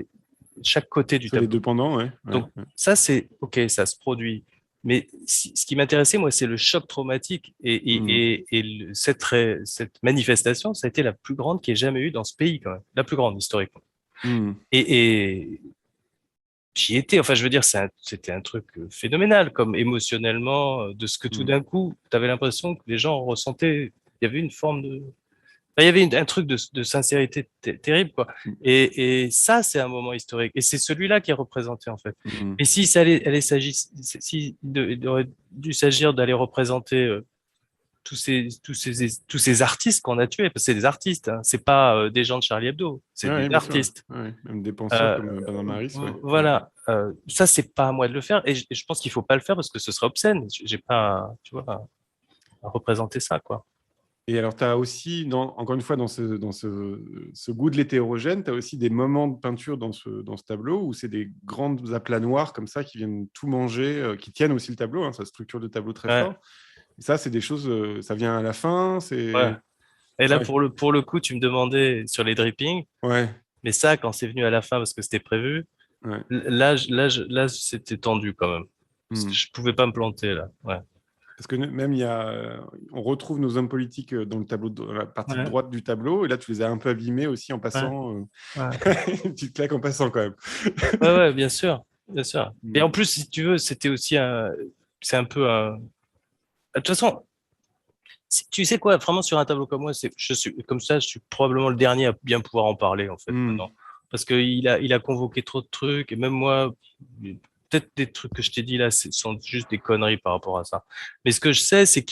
chaque côté du Sur les tableau. deux pendants, ouais. Ouais, Donc ouais. ça, c'est OK, ça se produit. Mais ce qui m'intéressait, moi, c'est le choc traumatique Hmm. cette manifestation, ça a été la plus grande qu'il y ait jamais eu dans ce pays, quand même. La plus grande, historiquement. Hmm. Et j'y étais, enfin, je veux dire, c'était un truc phénoménal, comme émotionnellement, de ce que tout Hmm. d'un coup, tu avais l'impression que les gens ressentaient, il y avait une forme de, enfin, il y avait un truc de sincérité terrible, quoi. Et ça, c'est un moment historique. Et c'est celui-là qui est représenté, en fait. Hmm. Et si ça allait s'agir, si il aurait dû s'agir d'aller représenter tous ces artistes qu'on a tués, parce que c'est des artistes, hein, c'est pas des gens de Charlie Hebdo, c'est Ouais, des ouais, bien sûr. artistes. Ouais. Même des penseurs Euh, comme Bernard Maris, ouais. Ouais. voilà, ça c'est pas à moi de le faire et je pense qu'il faut pas le faire parce que ce serait obscène. J'ai pas, tu vois, à représenter ça quoi. Et alors, tu as aussi, encore une fois, ce goût de l'hétérogène, tu as aussi des moments de peinture dans ce tableau où c'est des grandes aplats noirs comme ça qui viennent tout manger, qui tiennent aussi le tableau, hein, ça structure le tableau très Ouais, fort. Et ça, c'est des choses, ça vient à la fin, ouais. c'est... Et là Ouais, pour le coup, tu me demandais sur les drippings, ouais, mais ça quand c'est venu à la fin parce que c'était prévu, ouais. là c'était tendu quand même parce que Hmm. je pouvais pas me planter là. Ouais. Parce que même, on retrouve nos hommes politiques dans le tableau, dans la partie de Ouais, droite du tableau, et là, tu les as un peu abîmés aussi en ouais, passant, ouais. une petite claque en passant quand même. Ouais, ouais, bien sûr, bien sûr. Et Hmm. en plus, si tu veux, c'est un peu un. De toute façon, tu sais quoi, vraiment sur un tableau comme moi, je suis comme ça, je suis probablement le dernier à bien pouvoir en parler en fait Hmm. maintenant, parce que il a convoqué trop de trucs et même moi, peut-être des trucs que je t'ai dit là sont juste des conneries par rapport à ça. Mais ce que je sais, c'est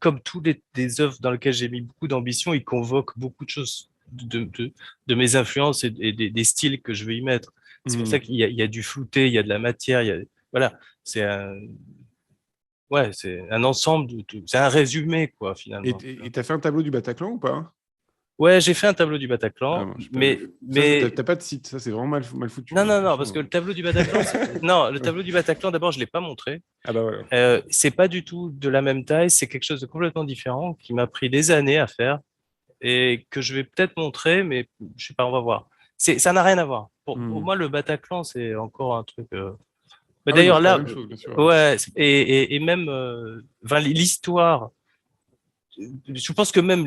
comme tous des œuvres dans lesquelles j'ai mis beaucoup d'ambition, il convoque beaucoup de choses de mes influences et des styles que je veux y mettre. C'est pour ça qu'il y a du flouté, il y a de la matière, voilà, c'est c'est un ensemble, c'est un résumé, quoi, Et finalement. tu as fait un tableau du Bataclan ou pas? Ouais, j'ai fait un tableau du Ah, Bataclan, bon, j'ai pas mais, vu. Ça, mais t'as pas de site. Ça, c'est vraiment mal foutu, non, hein, non, non, parce que franchement. le tableau du Bataclan, non, le tableau du Bataclan, d'abord, je l'ai pas montré. Ah bah voilà. C'est pas du tout de la même taille, c'est quelque chose de complètement différent qui m'a pris des années à faire et que je vais peut-être montrer, mais je sais pas, on va voir. Ça n'a rien à voir. Pour moi, le Bataclan, c'est encore un truc. Mais Ah oui, non, d'ailleurs, c'est pas la là, même chose, bien sûr. ouais, et même enfin, l'histoire, je pense que même,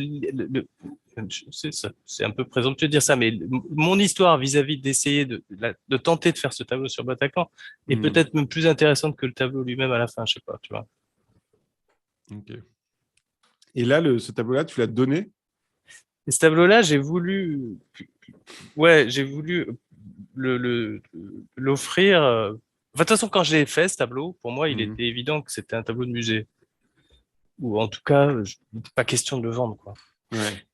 je sais, c'est un peu présomptueux de dire ça, mais mon histoire vis-à-vis d'essayer de tenter de faire ce tableau sur Bataclan est Hmm, peut-être même plus intéressante que le tableau lui-même à la fin, je sais pas, tu vois. ok. Et là, ce tableau-là, tu l'as donné? Et ce tableau-là, j'ai voulu l'offrir. Enfin, de toute façon, quand j'ai fait ce tableau, pour moi, il Hmm, était évident que c'était un tableau de musée, ou en tout cas, pas question de le vendre, quoi. ouais.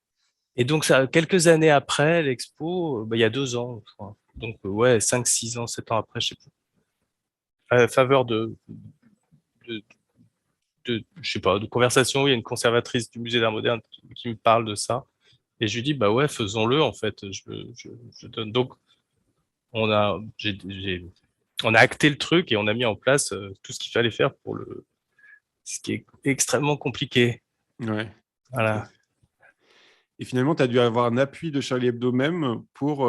Et donc, ça, quelques années après l'expo, bah, il y a 2 ans, je crois. Donc, ouais, 5, 6 ans, 7 ans après, je sais plus. À la faveur de, je sais pas, de conversation, il y a une conservatrice du musée d'art moderne qui me parle de ça. Et je lui dis, bah ouais, faisons-le, en fait. Je donne. Donc, on a, on a acté le truc et on a mis en place tout ce qu'il fallait faire ce qui est extrêmement compliqué. Ouais. Ok. Voilà. Et finalement, tu as dû avoir un appui de Charlie Hebdo même pour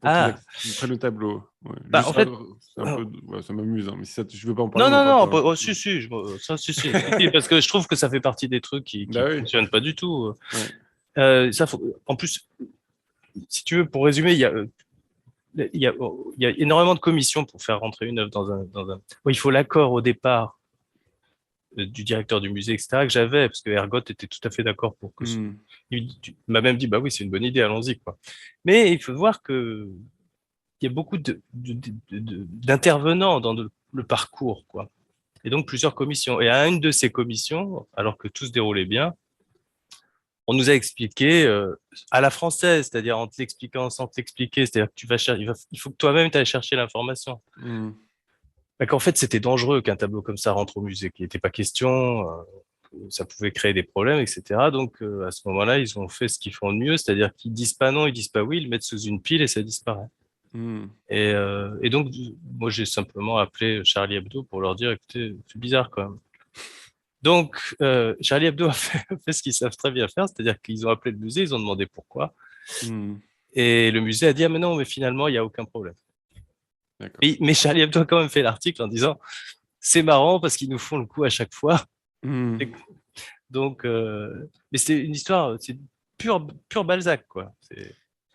Ah, qu'ils prennent le tableau. Ouais. bah, Juste, en fait, c'est un peu, ouais, ça m'amuse, hein, mais si ça, je veux pas en parler, non, on en non, parle non, pas. oh, si, si, si, parce que je trouve que ça fait partie des trucs qui Bah oui. fonctionnent pas du tout. Ouais. En plus, si tu veux, pour résumer, il y a énormément de commissions pour faire rentrer une œuvre dans un. Bon, il faut l'accord au départ du directeur du musée, etc., que j'avais, parce que Ergot était tout à fait d'accord pour que Hmm. il m'a même dit, bah oui, c'est une bonne idée, allons-y, quoi. Mais il faut voir que il y a beaucoup d'intervenants dans le parcours, quoi. Et donc plusieurs commissions. Et à une de ces commissions, alors que tout se déroulait bien, on nous a expliqué à la française, c'est-à-dire en te l'expliquant sans te l'expliquer, c'est-à-dire que il faut que toi-même tu ailles chercher l'information. Hmm. Bah, qu'en fait, c'était dangereux qu'un tableau comme ça rentre au musée, qu'il n'était pas question, ça pouvait créer des problèmes, etc. Donc, à ce moment-là, ils ont fait ce qu'ils font de mieux, c'est-à-dire qu'ils disent pas non, ils disent pas oui, ils le mettent sous une pile et ça disparaît. Hmm. Et donc, moi, j'ai simplement appelé Charlie Hebdo pour leur dire, écoutez, c'est bizarre quand même. Donc, Charlie Hebdo a fait ce qu'ils savent très bien faire, c'est-à-dire qu'ils ont appelé le musée, ils ont demandé pourquoi. Hmm. Et le musée a dit, ah, mais non, mais finalement, il n'y a aucun problème. D'accord. Mais Charlie Hebdo a quand même fait l'article en disant, c'est marrant parce qu'ils nous font le coup à chaque fois. Hmm. Donc, mais c'est une histoire, c'est pur Balzac, quoi. Et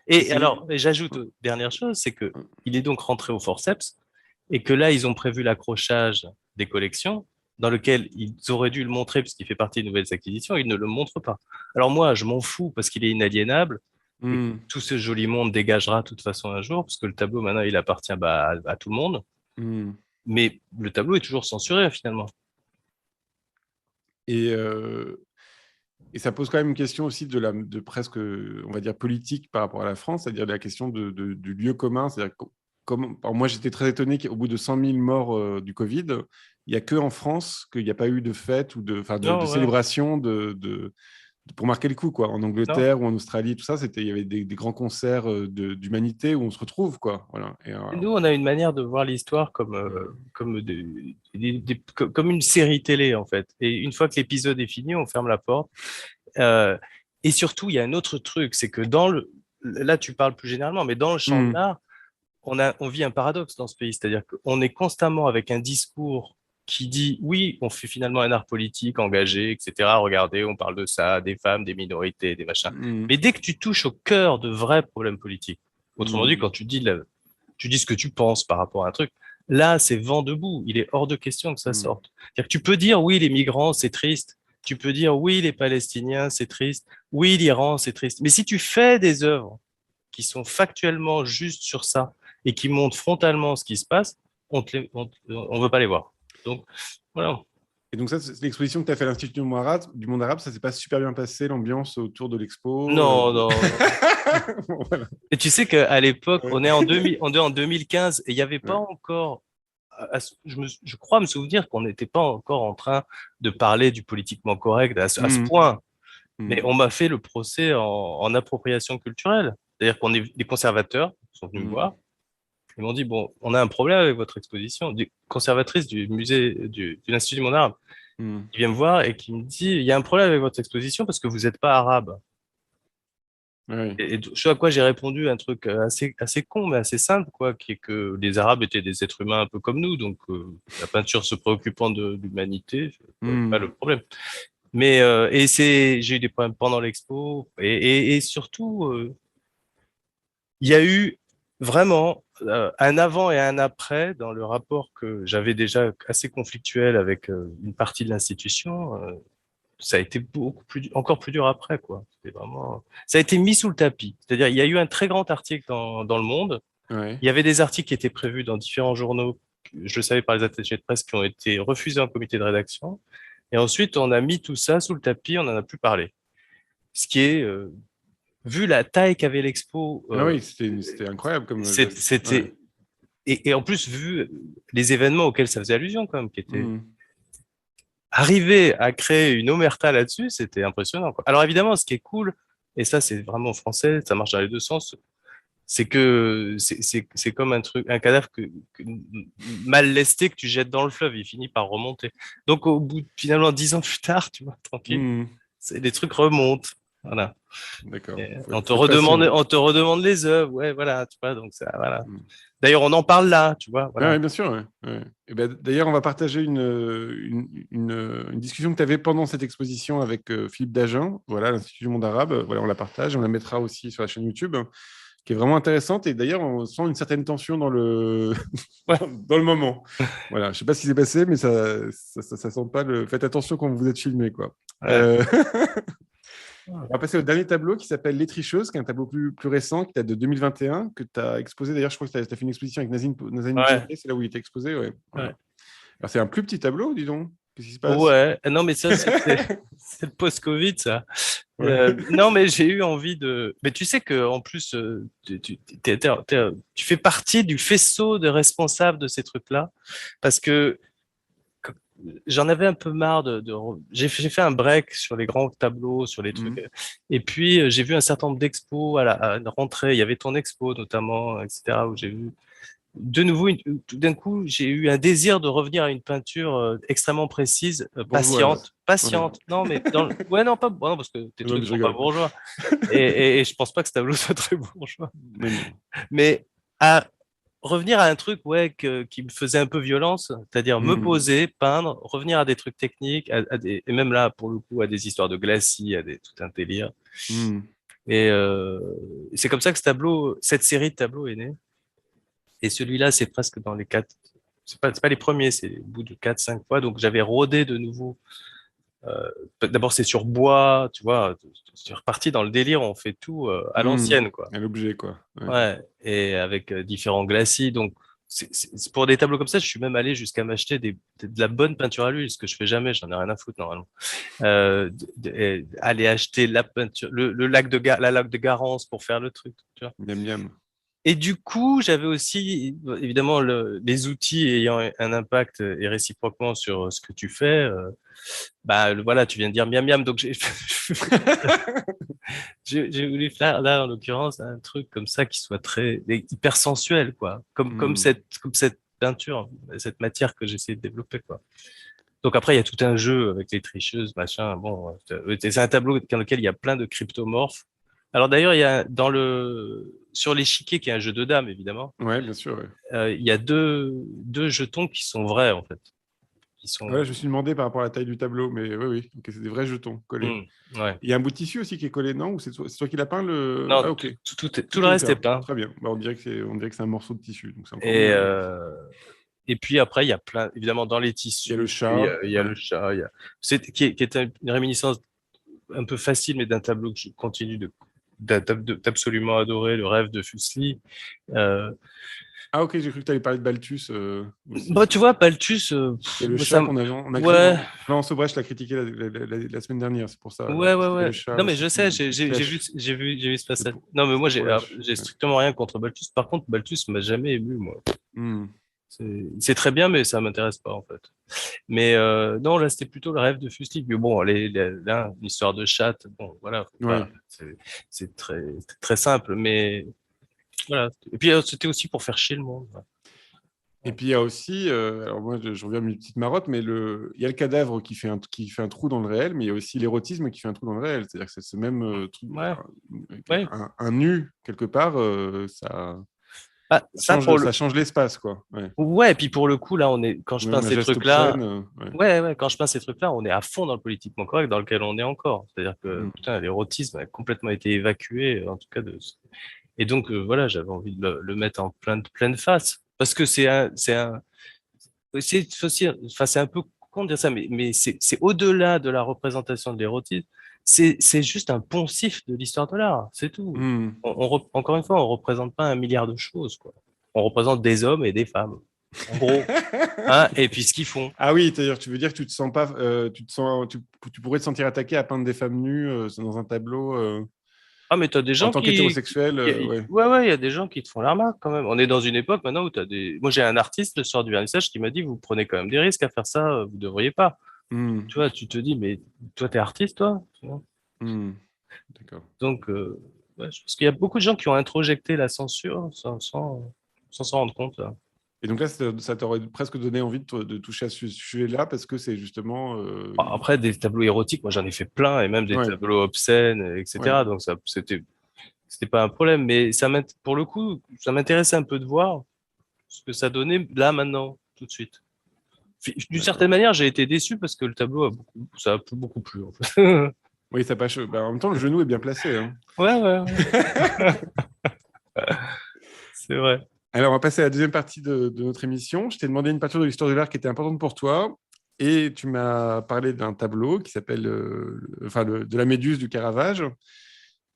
Et c'est. alors, et j'ajoute dernière chose, c'est que il est donc rentré au forceps et que là, ils ont prévu l'accrochage des collections dans lequel ils auraient dû le montrer puisqu'il fait partie des nouvelles acquisitions, ils ne le montrent pas. Alors moi, je m'en fous parce qu'il est inaliénable et que Hmm. tout ce joli monde dégagera de toute façon un jour parce que le tableau maintenant, il appartient bah, à tout le monde, Hmm. mais le tableau est toujours censuré finalement. Et, et ça pose quand même une question aussi de presque, on va dire, politique par rapport à la France, c'est-à-dire la question du lieu commun. C'est-à-dire alors moi, j'étais très étonné qu'au bout de 100 000 morts du Covid, il n'y a que en France qu'il n'y a pas eu de fête ou enfin, de Non, ouais, célébration pour marquer le coup, quoi. En non. Angleterre ou en Australie, tout ça, il y avait des grands concerts d'humanité où on se retrouve, quoi. Voilà. Et nous, on a une manière de voir l'histoire comme une série télé, en fait. Et une fois que l'épisode est fini, on ferme la porte. Euh, et surtout, il y a un autre truc, c'est que là, tu parles plus généralement, mais dans le champ de Hmm. l'art, on vit un paradoxe dans ce pays. C'est-à-dire qu'on est constamment avec un discours qui dit, oui, on fait finalement un art politique engagé, etc. Regardez, on parle de ça, des femmes, des minorités, des machins. Hmm. Mais dès que tu touches au cœur de vrais problèmes politiques, autrement dit, Hmm. quand tu dis ce que tu penses par rapport à un truc. Là, c'est vent debout. Il est hors de question que ça Hmm. sorte. C'est-à-dire que tu peux dire oui, les migrants, c'est triste. Tu peux dire oui, les Palestiniens, c'est triste. Oui, l'Iran, c'est triste. Mais si tu fais des œuvres qui sont factuellement justes sur ça et qui montrent frontalement ce qui se passe, on veut pas les voir. Donc, voilà. Et donc ça, c'est l'exposition que tu as fait à l'Institut du monde arabe, ça s'est pas super bien passé, l'ambiance autour de l'expo. Non, non, non. Bon, voilà. Et tu sais qu'à l'époque, Ouais. on est en 2015 et il n'y avait pas Ouais. encore, je crois me souvenir qu'on n'était pas encore en train de parler du politiquement correct à ce Mhm. point. Mais Mhm. on m'a fait le procès en appropriation culturelle. C'est-à-dire qu'on est des conservateurs sont venus me Mhm. voir. Ils m'ont dit, bon, on a un problème avec votre exposition. Des conservatrices du musée de l'Institut du monde arabe Mhm. qui vient me voir et qui me dit, il y a un problème avec votre exposition parce que vous n'êtes pas arabe. Ouais. Et ce à quoi j'ai répondu un truc assez con, mais assez simple, quoi, qui est que les Arabes étaient des êtres humains un peu comme nous, donc la peinture se préoccupant de l'humanité, c'est pas Mhm. le problème. Mais j'ai eu des problèmes pendant l'expo et surtout, il y a eu vraiment un avant et un après dans le rapport que j'avais déjà assez conflictuel avec une partie de l'institution. Ça a été encore plus dur après, quoi. C'était vraiment, ça a été mis sous le tapis. C'est-à-dire, il y a eu un très grand article dans Le Monde. Ouais. Il y avait des articles qui étaient prévus dans différents journaux, je le savais par les attachés de presse, qui ont été refusés en comité de rédaction. Et ensuite, on a mis tout ça sous le tapis, on n'en a plus parlé. Ce qui est, vu la taille qu'avait l'expo, Ah oui, c'était incroyable comme geste. Ouais. c'était, et en plus, vu les événements auxquels ça faisait allusion, quand même, qui étaient Mhm. arriver à créer une omerta là-dessus, c'était impressionnant, quoi. Alors évidemment, ce qui est cool, et ça c'est vraiment français, ça marche dans les deux sens, c'est que c'est comme un truc, un cadavre mal lesté que tu jettes dans le fleuve, il finit par remonter. Donc au bout de, finalement 10 ans plus tard, tu vois, tranquille, Mhm. les trucs remontent. Voilà. D'accord. Et Faut être patient. on te redemande les œuvres, ouais, voilà, tu vois, donc ça, voilà. Mhm. D'ailleurs, on en parle là, tu vois, Ouais, voilà. ouais, bien sûr. Ouais. Ouais. Et ben, d'ailleurs, on va partager une discussion que tu avais pendant cette exposition avec Philippe Dagen, voilà, l'Institut du monde arabe. Voilà, on la partage, on la mettra aussi sur la chaîne YouTube, hein, qui est vraiment intéressante. Et d'ailleurs, on sent une certaine tension dans le, Ouais. dans le moment. Voilà, je ne sais pas ce qui s'est passé, mais ça sent pas le. Faites attention quand vous êtes filmé, quoi. Ouais. Euh, On va passer au dernier tableau qui s'appelle Les Tricheuses, qui est un tableau plus récent, qui date de 2021, que tu as exposé. D'ailleurs, je crois que tu as fait une exposition avec Nazanin Ouais. Bouzaké, c'est là où il était exposé. Ouais. Ouais. Voilà. Alors, c'est un plus petit tableau, dis donc. Qu'est-ce qui se passe? Ouais, non, mais ça, c'est le post-Covid, ça. Ouais. Non, mais j'ai eu envie de. Mais tu sais que en plus, tu fais partie du faisceau de responsables de ces trucs-là, parce que que- j'en avais un peu marre j'ai fait un break sur les grands tableaux, sur les trucs. Mhm. Et puis j'ai vu un certain nombre d'expos à une rentrée. Il y avait ton expo notamment, etc. Où j'ai vu de nouveau, tout d'un coup, j'ai eu un désir de revenir à une peinture extrêmement précise, Bourgeoise. Ouais. patiente. Non, mais ouais, non, pas, non, parce que tes Non, mais trucs je sont pas rigole. bourgeois. Et je pense pas que ce tableau soit très bourgeois. Mais non. Mais à revenir à un truc, ouais, qui me faisait un peu violence, c'est-à-dire me Mhm. poser, peindre, revenir à des trucs techniques, et même là, pour le coup, à des histoires de glacis, tout un délire. Mhm. Et c'est comme ça que cette série de tableaux est née. Et celui-là, c'est presque dans les quatre. C'est pas les premiers, c'est au bout de quatre, cinq fois. Donc j'avais rodé de nouveau. Euh, D'abord, c'est sur bois, tu vois. C'est reparti dans le délire. On fait tout à Mhm. l'ancienne, quoi. À l'objet, quoi. Ouais. Ouais. Et avec différents glacis. Donc pour des tableaux comme ça, je suis même allé jusqu'à m'acheter de la bonne peinture à l'huile, ce que je fais jamais. J'en ai rien à foutre normalement. Et aller acheter la peinture, la lac de Garance pour faire le truc. Tu vois. Miam, miam. Et du coup, j'avais aussi, évidemment, les outils ayant un impact et réciproquement sur ce que tu fais. Bah, voilà, tu viens de dire miam miam, donc j'ai voulu faire là, en l'occurrence, un truc comme ça qui soit très hyper sensuel, quoi, Mhm. comme cette peinture, cette matière que j'essaie de développer, quoi. Donc après, il y a tout un jeu avec les tricheuses, machin. Bon, c'est un tableau dans lequel il y a plein de cryptomorphes. Alors d'ailleurs, il y a sur l'échiquier, qui est un jeu de dames, évidemment, Ouais, bien sûr. Ouais. il y a deux jetons qui sont vrais, en fait. Qui Voilà, sont... je me suis demandé par rapport à la taille du tableau, mais oui, oui. Ok, c'est des vrais jetons collés. Ouais. Il y a un bout de tissu aussi qui est collé, non? Ou c'est toi qui l'as peint le. Non, Ah, ok. tout le Tout est reste est peint. peint. Très bien. Bah, on dirait que c'est un morceau de tissu, donc c'est encore Et, mieux. et puis après, il y a plein, évidemment, dans les Il y a le tissus, chat. il y a Ouais. le chat, qui est une réminiscence un peu facile, mais d'un tableau que je continue d'absolument adorer, le rêve de Fuseli. Euh, Ah, ok, j'ai cru que tu allais parler de Balthus aussi. Bah, tu vois, Balthus, C'est le ça, chat on a ouais, Florence Aubrèche l'a critiqué la semaine dernière, c'est pour ça. ouais, ouais, C'était le ouais. chat Non, mais aussi je sais, qui flèche. j'ai vu ce passage. Non, mais moi, C'était pour H. j'ai Ouais. strictement rien contre Balthus. Par contre, Balthus m'a jamais ému, moi. Hmm. C'est très bien, mais ça m'intéresse pas, en fait. Mais non, là, c'était plutôt le rêve de Fustig. Mais bon, là, l'histoire de chatte, bon, voilà, Ouais. c'est très simple, mais voilà. Et puis, c'était aussi pour faire chier le monde. Et puis il y a aussi, alors moi je reviens à mes petites marottes, mais il y a le cadavre qui fait un trou dans le réel, mais il y a aussi l'érotisme qui fait un trou dans le réel. C'est-à-dire que c'est ce même truc, Ouais, ouais. un nu quelque part, Ah, ça pour le, ça change l'espace, quoi. Ouais. ouais, et puis pour le coup, là, quand Ou je même peins un ces geste trucs-là, obscène. Ouais. ouais, quand je peins ces trucs-là, on est à fond dans le politiquement correct dans lequel on est encore. C'est-à-dire que, Mm. putain, l'érotisme a complètement été évacué, en tout cas et donc, voilà, j'avais envie de le mettre en pleine face. Parce que c'est aussi, enfin, c'est un peu con de dire ça, mais c'est au-delà de la représentation de l'érotisme. C'est juste un poncif de l'histoire de l'art. C'est tout. Mm. Encore une fois, on représente pas un milliard de choses, quoi. On représente des hommes et des femmes. En gros. Hein, et puis ce qu'ils font. Ah oui, c'est-à-dire tu veux dire que tu te sens pas, tu pourrais te sentir attaqué à peindre des femmes nues dans un tableau Ah, mais t'as des en gens tant qu'hétérosexuel, ouais. ouais, ouais, il y a des gens qui te font la remarque quand même. On est dans une époque maintenant où moi, j'ai un artiste le soir du vernissage qui m'a dit, vous prenez quand même des risques à faire ça, vous devriez pas. Mm. Tu vois, tu te dis, mais toi, t'es artiste, toi? Tu vois. Mm. D'accord. Donc, ouais, je pense qu'il y a beaucoup de gens qui ont introjecté la censure sans s'en rendre compte, hein. Et donc là, ça t'aurait presque donné envie de toucher à ce sujet-là parce que c'est justement. Après, des tableaux érotiques, moi, j'en ai fait plein, et même des Ouais, tableaux obscènes, ouais. etc. Donc, c'était pas un problème. Mais pour le coup, ça m'intéressait un peu de voir ce que ça donnait là, maintenant, tout de suite. D'une D'accord. certaine manière, j'ai été déçu parce que le tableau ça a beaucoup plu, en fait. Oui, ça passe. Bah, en même temps, le genou est bien placé, hein. Ouais, ouais, ouais. C'est vrai. Alors, on va passer à la deuxième partie de notre émission. Je t'ai demandé une peinture de l'histoire de l'art qui était importante pour toi. Et tu m'as parlé d'un tableau qui s'appelle de la Méduse du Caravage.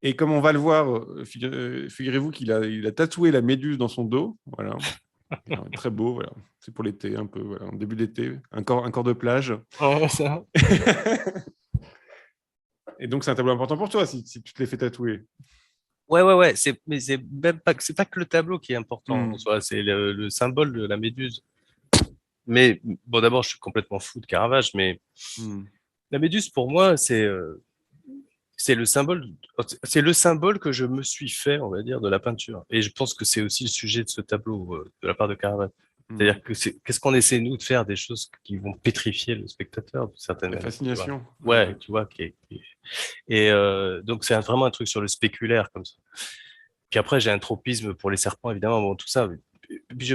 Et comme on va le voir, figurez-vous il a tatoué la méduse dans son dos. Voilà. Alors, très beau, voilà. C'est pour l'été, un peu, voilà, en début d'été, un corps de plage. Ouais, ça. Et donc, c'est un tableau important pour toi si tu te l'es fait tatouer. Ouais, ouais, ouais. Mais c'est pas que le tableau qui est important en Hmm. soi, c'est le symbole de la méduse. Mais bon, d'abord, je suis complètement fou de Caravage, mais Hmm. la méduse, pour moi, c'est c'est le symbole que je me suis fait, on va dire, de la peinture. Et je pense que c'est aussi le sujet de ce tableau, de la part de Caravage. Hmm. C'est-à-dire que qu'est-ce qu'on essaie, nous, de faire des choses qui vont pétrifier le spectateur, d'une certaine La manière, tu vois. fascination. Ouais, Ouais, ouais. tu vois, et donc c'est vraiment un truc sur le spéculaire, comme ça. Puis après, j'ai un tropisme pour les serpents, évidemment, bon, tout ça. Puis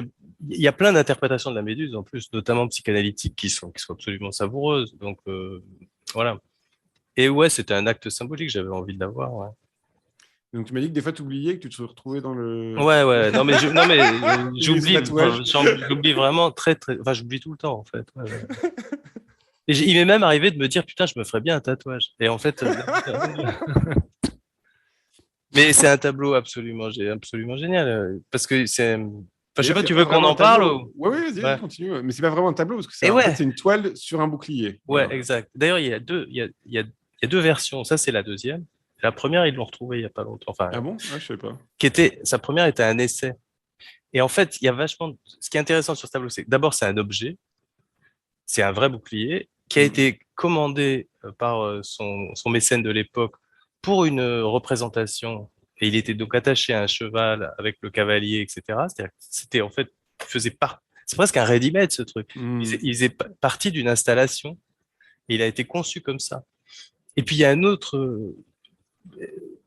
il y a plein d'interprétations de la méduse, en plus, notamment psychanalytiques, qui sont absolument savoureuses. Donc, voilà. Et ouais, c'était un acte symbolique, j'avais envie de l'avoir, ouais. Donc, tu m'as dit que des fois, tu oubliais que tu te retrouvais dans le. Ouais, ouais, non, mais Milieu de tatouage. j'oublie vraiment enfin, j'oublie tout le temps, en fait. Ouais, ouais. Et il m'est même arrivé de me dire, putain, je me ferais bien un tatouage. Et en fait, mais c'est un tableau absolument génial, parce que enfin, je sais D'ailleurs, pas, c'est tu pas veux qu'on vraiment un en parle tableau. ou? Oui, oui, vas-y, Ouais. continue. Mais c'est pas vraiment un tableau parce que Et en fait, ouais, c'est une toile sur un bouclier. ouais, Voilà. exact. D'ailleurs, il y a deux versions. Ça, c'est la deuxième. La première, ils l'ont retrouvée il y a pas longtemps. Enfin, Ah bon? Ah, je sais pas. sa première était un essai. Et en fait, il y a vachement, ce qui est intéressant sur ce tableau, c'est que d'abord, c'est un objet, c'est un vrai bouclier qui a Hmm. été commandé par son mécène de l'époque pour une représentation. Et il était donc attaché à un cheval avec le cavalier, etc. C'est-à-dire que c'était en fait, c'est presque un ready-made ce truc. Hmm. Il faisait partie d'une installation et il a été conçu comme ça. Et puis il y a un autre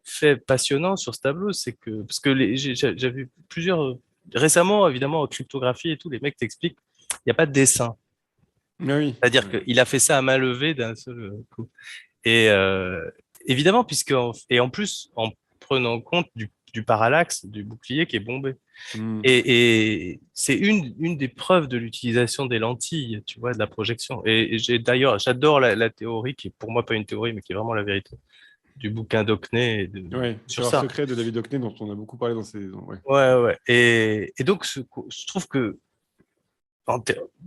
fait passionnant sur ce tableau, c'est que, parce que j'ai vu plusieurs, récemment évidemment en cryptographie et tout, les mecs t'expliquent, il n'y a pas de dessin. Ah oui. C'est-à-dire Ouais. qu'il a fait ça à main levée d'un seul coup. Et évidemment, et en plus, en prenant compte du parallaxe du bouclier qui est bombé. Hmm. Et c'est une des preuves de l'utilisation des lentilles, tu vois, de la projection. Et j'adore la théorie qui est pour moi pas une théorie, mais qui est vraiment la vérité. du bouquin d'Hockney Ouais, sur Savoir ça. secret de David Hockney, dont on a beaucoup parlé dans ces... Ouais. Ouais, ouais. Et donc, je trouve que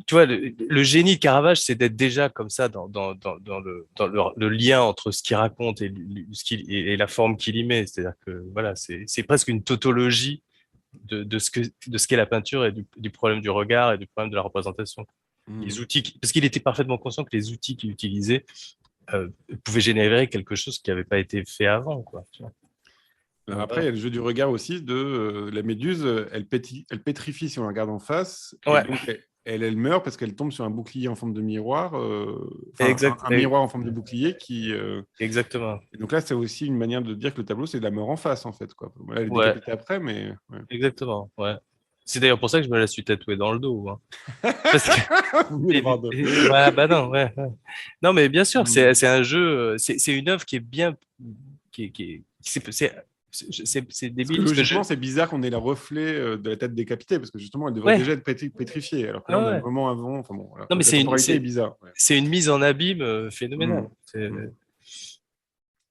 tu vois, le génie de Caravage, c'est d'être déjà comme ça dans le lien entre ce qu'il raconte et la forme qu'il y met. C'est-à-dire que voilà, c'est presque une tautologie de ce qu'est la peinture et du problème du regard et du problème de la représentation. Les Mhm. outils, parce qu'il était parfaitement conscient que les outils qu'il utilisait euh, pouvaient générer quelque chose qui n'avait pas été fait avant, quoi. Tu vois. Alors après, il Voilà. y a le jeu du regard aussi de la méduse, elle pétrifie si on la regarde en face, et Ouais, donc elle meurt parce qu'elle tombe sur un bouclier en forme de miroir, enfin exact, un miroir en forme de bouclier qui. exactement. Et donc là, c'est aussi une manière de dire que le tableau, c'est de la mort en face, en fait, quoi. Voilà, elle est Ouais, décapitée après, mais. Ouais. exactement. Ouais. C'est d'ailleurs pour ça que je me la suis tatouée dans le dos, hein. Parce que Vaut mieux l'avoir deux. ouais, bah non, ouais, ouais. Non, mais bien sûr, c'est Mhm. c'est un jeu, c'est une œuvre qui est bien, c'est Parce que débile, parce que logiquement, c'est bizarre qu'on ait le reflet de la tête décapitée, parce que justement, elle devrait ouais, déjà être pétrifiée, alors que là, ouais, on a ouais. vraiment avant. Enfin bon, voilà. Non, mais La temporalité est bizarre. Ouais. c'est une mise en abîme phénoménale. Mhm. Mhm.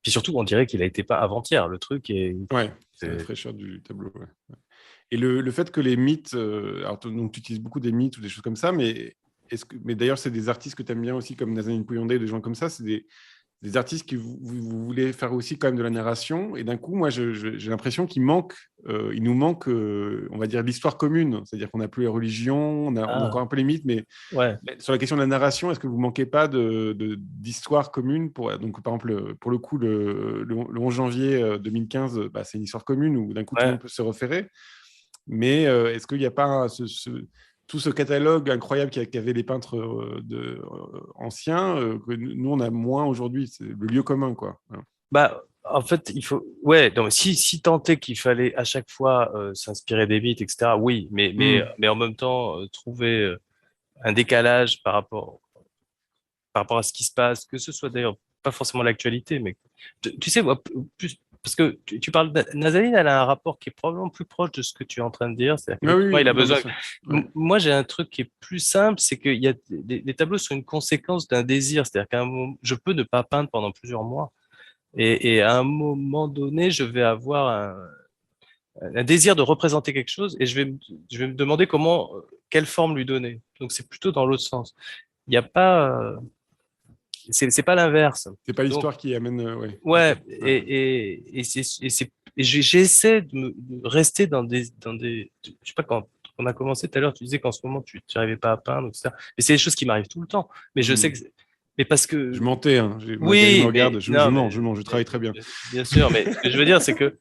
Puis surtout, on dirait qu'il a été pas avant-hier. Le truc Ouais, c'est la c'est- fraîcheur du tableau. Ouais. Et le fait que les mythes, alors donc tu utilises beaucoup des mythes ou des choses comme ça, mais d'ailleurs c'est des artistes que tu aimes bien aussi comme Nazanin Pouyondé ou des gens comme ça, c'est des artistes qui vous voulez faire aussi quand même de la narration, et d'un coup moi j'ai l'impression qu'il manque, il nous manque, on va dire l'histoire commune, c'est-à-dire qu'on n'a plus les religions, on a ah encore un peu les mythes, mais ouais. sur la question de la narration, est-ce que vous manquez pas d'histoire commune donc par exemple pour le coup le 11 janvier 2015, bah, c'est une histoire commune où d'un coup tout le Ouais. monde peut se référer. Mais est-ce qu'il n'y a pas tout ce catalogue incroyable qu'avaient les peintres anciens, que nous, on a moins aujourd'hui? C'est le lieu commun, quoi. Voilà. Bah, en fait, il faut. Ouais, donc si tant est qu'il fallait à chaque fois s'inspirer des mythes, etc., oui, Hmm. mais en même temps, trouver un décalage par rapport à ce qui se passe, que ce soit d'ailleurs pas forcément l'actualité, mais tu sais, moi, plus. Parce que tu parles de Nazaline, elle a un rapport qui est probablement plus proche de ce que tu es en train de dire. C'est-à-dire Ah oui, qu'effectivement, il oui, a non, bien besoin. sûr. Ouais. Moi, j'ai un truc qui est plus simple, c'est que les tableaux sont une conséquence d'un désir. C'est-à-dire qu'à un moment, je peux ne pas peindre pendant plusieurs mois. Et à un moment donné, je vais avoir un désir de représenter quelque chose et je vais me demander quelle forme lui donner. Donc c'est plutôt dans l'autre sens. Il n'y a pas, c'est pas l'inverse. C'est pas Donc l'histoire qui amène. Ouais, ouais, d'accord. Ouais. et j'essaie de rester dans des, je sais pas quand on a commencé tout à l'heure, tu disais qu'en ce moment tu n'arrivais pas à peindre, etc. Mais c'est des choses qui m'arrivent tout le temps. Mais je sais Hmm. que, mais parce Je que mentais, hein. Magali me oui, regarde, mais non, je mens, je travaille très bien. bien sûr. Mais ce que je veux dire, c'est que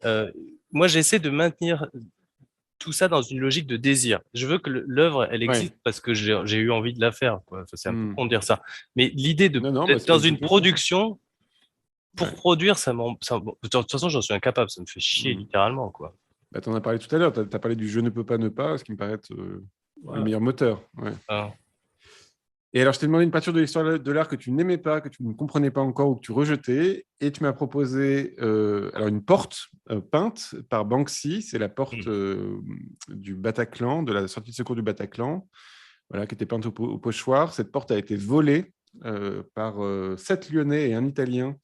Euh, moi, j'essaie de maintenir tout ça dans une logique de désir. Je veux que l'œuvre, elle Ouais. existe parce que j'ai eu envie de la faire, quoi. Enfin, c'est un peu Hmm. con de dire ça. Mais l'idée Non, non, bah, d'être dans je une comprends. production pour Ouais. produire, de toute façon, j'en suis incapable. Ça me fait chier, Hmm. littéralement, quoi. Bah, tu en as parlé tout à l'heure, tu as parlé du je ne peux pas ne pas, ce qui me paraît être le Voilà. meilleur moteur. Ouais. Hein. Et alors, je t'ai demandé une peinture de l'histoire de l'art que tu n'aimais pas, que tu ne comprenais pas encore ou que tu rejetais. Et tu m'as proposé alors une porte peinte par Banksy. C'est la porte Hmm. du Bataclan, de la sortie de secours du Bataclan, voilà, qui était peinte au pochoir. Cette porte a été volée par 7 Lyonnais et un Italien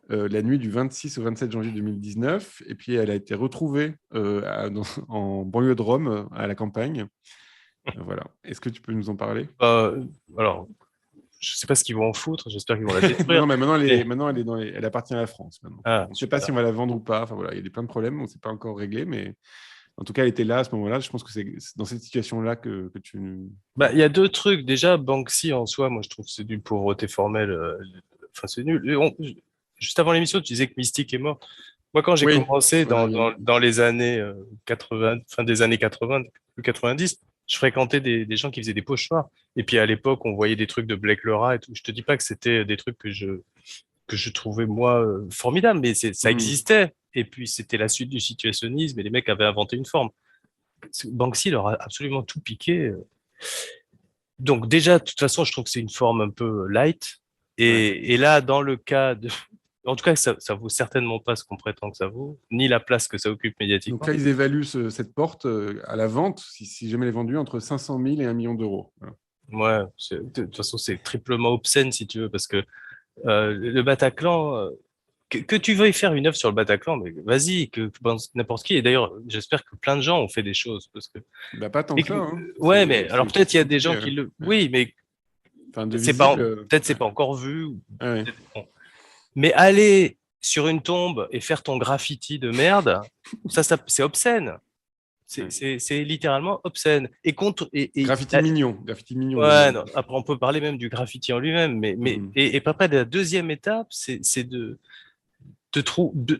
la nuit du 26 au 27 janvier 2019. Et puis, elle a été retrouvée en banlieue de Rome, à la campagne. Voilà. Est-ce que tu peux nous en parler? Alors, je sais pas ce qu'ils vont en foutre. J'espère qu'ils vont la Non, détruire. non, mais maintenant, Mais elle est elle appartient à la France maintenant. ah, On ne sait pas si super. on va la vendre ou pas. Enfin voilà, il y a plein de problèmes, on ne s'est pas encore réglé, mais en tout cas, elle était là à ce moment-là. Je pense que c'est dans cette situation-là que tu. Bah, il y a deux trucs. Déjà, Banksy en soi, moi, je trouve que c'est d'une pauvreté formelle. Enfin, c'est nul. Juste avant l'émission, tu disais que Mystique est mort. Moi, quand j'ai Oui, commencé voilà, dans les années 80, fin des années 80, 90, je fréquentais des gens qui faisaient des pochoirs. Et puis à l'époque, on voyait des trucs de Blake Lerat et tout. Je te dis pas que c'était des trucs que je trouvais moi formidables, mais ça Hmm. existait. Et puis c'était la suite du situationnisme et les mecs avaient inventé une forme. Banksy leur a absolument tout piqué. Donc déjà, de toute façon, je trouve que c'est une forme un peu light. Ouais. Et là, dans le cas de... En tout cas, ça vaut certainement pas ce qu'on prétend que ça vaut, ni la place que ça occupe Donc médiatiquement. là, ils évaluent cette porte à la vente, si jamais elle est vendue, entre 500 000 et 1 million d'euros. Voilà. Ouais, de toute façon, c'est triplement obscène, si tu veux, parce que le Bataclan, que tu veuilles faire une œuvre sur le Bataclan, mais vas-y, n'importe qui. Et d'ailleurs, j'espère que plein de gens ont fait des choses. Parce que, Bah, pas tant que ça, hein. ouais, mais alors peut-être il y a des compliqué, gens hein. qui le. Ouais. Oui, mais Enfin, de c'est pas, visible. peut-être c'est Ouais. pas encore vu. Ouais. Bon. Mais aller sur une tombe et faire ton graffiti de merde, c'est obscène. Ouais. C'est littéralement obscène. Et contre. Graffiti mignon. Graffiti mignon, j'aime Ouais, bien. non, après on peut parler même du graffiti en lui-même, Hmm. et après la deuxième étape, c'est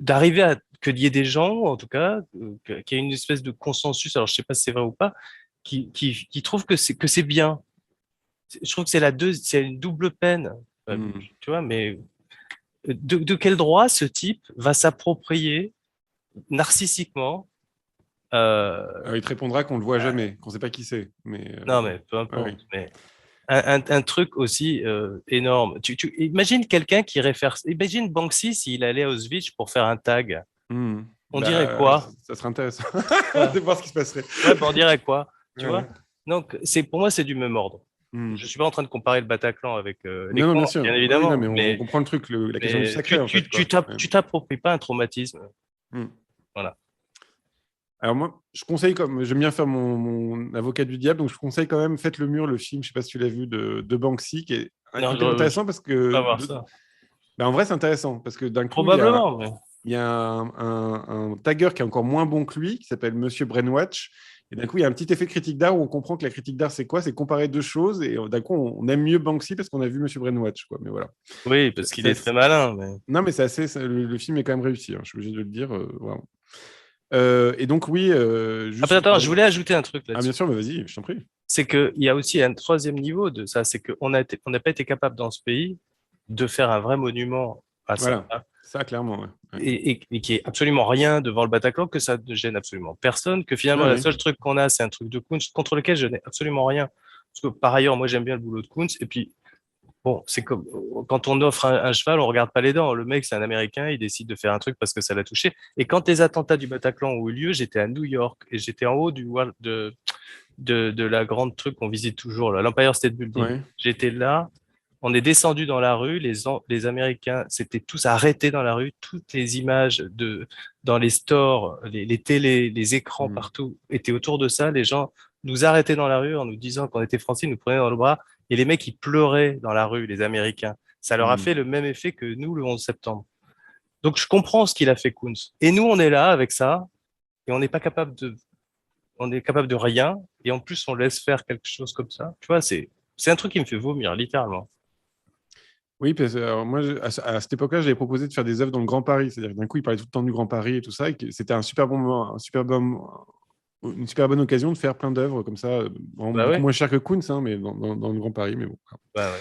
d'arriver à qu'il y ait des gens, en tout cas, qu'il y ait une espèce de consensus. Alors je sais pas si c'est vrai ou pas, qui trouvent que c'est bien. Je trouve que c'est une double peine, Hmm. tu vois. Mais de quel droit ce type va s'approprier narcissiquement Alors, il te répondra qu'on le voit jamais, qu'on sait pas qui c'est. Mais non, mais peu ouais, ouais. importe. Mais un truc aussi énorme. Imagine quelqu'un qui réfère. Imagine Banksy s'il allait à Auschwitz pour faire un tag. Hmm. On dirait Bah, quoi? ça serait intéressant Ouais, de voir ce qui se passerait. ouais, bah, on dirait quoi? Tu Ouais. vois? Donc, pour moi, c'est du même ordre. Hmm. Je suis pas en train de comparer le Bataclan avec les Non, non, bien camps, sûr. bien Oui, non, évidemment, mais on comprend le truc, la question du mais sacré, en fait, quoi. Ouais. tu t'appropries pas un traumatisme. Hmm. Voilà. Alors moi, je conseille, comme j'aime bien faire mon avocat du diable, donc je conseille quand même Faites le mur, le film, je sais pas si tu l'as vu, de Banksy, qui est Non, hyper je intéressant parce peux pas que, voir ça. ben, en vrai, c'est intéressant parce que d'un coup, Probablement, mais il y a un tagger qui est encore moins bon que lui, qui s'appelle Monsieur Brainwatch. Et d'un coup, il y a un petit effet critique d'art où on comprend que la critique d'art, c'est quoi? C'est comparer deux choses. Et d'un coup, on aime mieux Banksy parce qu'on a vu Monsieur Brainwatch, quoi. Mais voilà. oui, parce qu'il est très malin. Mais... Non, mais c'est assez. Le film est quand même réussi, hein, je suis obligé de le dire. Vraiment. Et donc, oui, juste Attends, je pardon. voulais ajouter un truc Ah, bien là-dessus. sûr, mais vas-y, je t'en prie. C'est qu'il y a aussi un troisième niveau de ça, c'est on n'a pas été capable dans ce pays de faire un vrai monument à ça, Voilà, ça, clairement, ouais. Ouais, et qui est absolument rien devant le Bataclan, que ça ne gêne absolument personne, que finalement, ouais, la ouais. seule truc qu'on a, c'est un truc de Kunz contre lequel je n'ai absolument rien. Parce que par ailleurs, moi, j'aime bien le boulot de Kunz, et puis, bon, c'est comme quand on offre un cheval, on regarde pas les dents. Le mec, c'est un Américain, il décide de faire un truc parce que ça l'a touché. Et quand les attentats du Bataclan ont eu lieu, j'étais à New York, et j'étais en haut de la grande truc qu'on visite toujours, l'Empire State Building. Ouais. J'étais là, on est descendu dans la rue, les Américains s'étaient tous arrêtés dans la rue, toutes les images dans les stores, les télés, les écrans Mm. partout étaient autour de ça. Les gens nous arrêtaient dans la rue en nous disant qu'on était français, ils nous prenaient dans le bras, et les mecs, ils pleuraient dans la rue, les Américains. Ça leur a Mm. fait le même effet que nous le 11 septembre. Donc je comprends ce qu'il a fait Koons. Et nous, on est là avec ça, et on est capable de rien, et en plus on laisse faire quelque chose comme ça. Tu vois, c'est un truc qui me fait vomir, littéralement. Oui, parce que alors, moi, à cette époque-là, j'avais proposé de faire des œuvres dans le Grand Paris. C'est-à-dire que d'un coup, il parlait tout le temps du Grand Paris et tout ça. Et que c'était un super bon moment, une super bonne occasion de faire plein d'œuvres comme ça, vraiment Bah beaucoup ouais, moins cher que Koons, hein, mais dans le Grand Paris. Mais bon. bah ouais.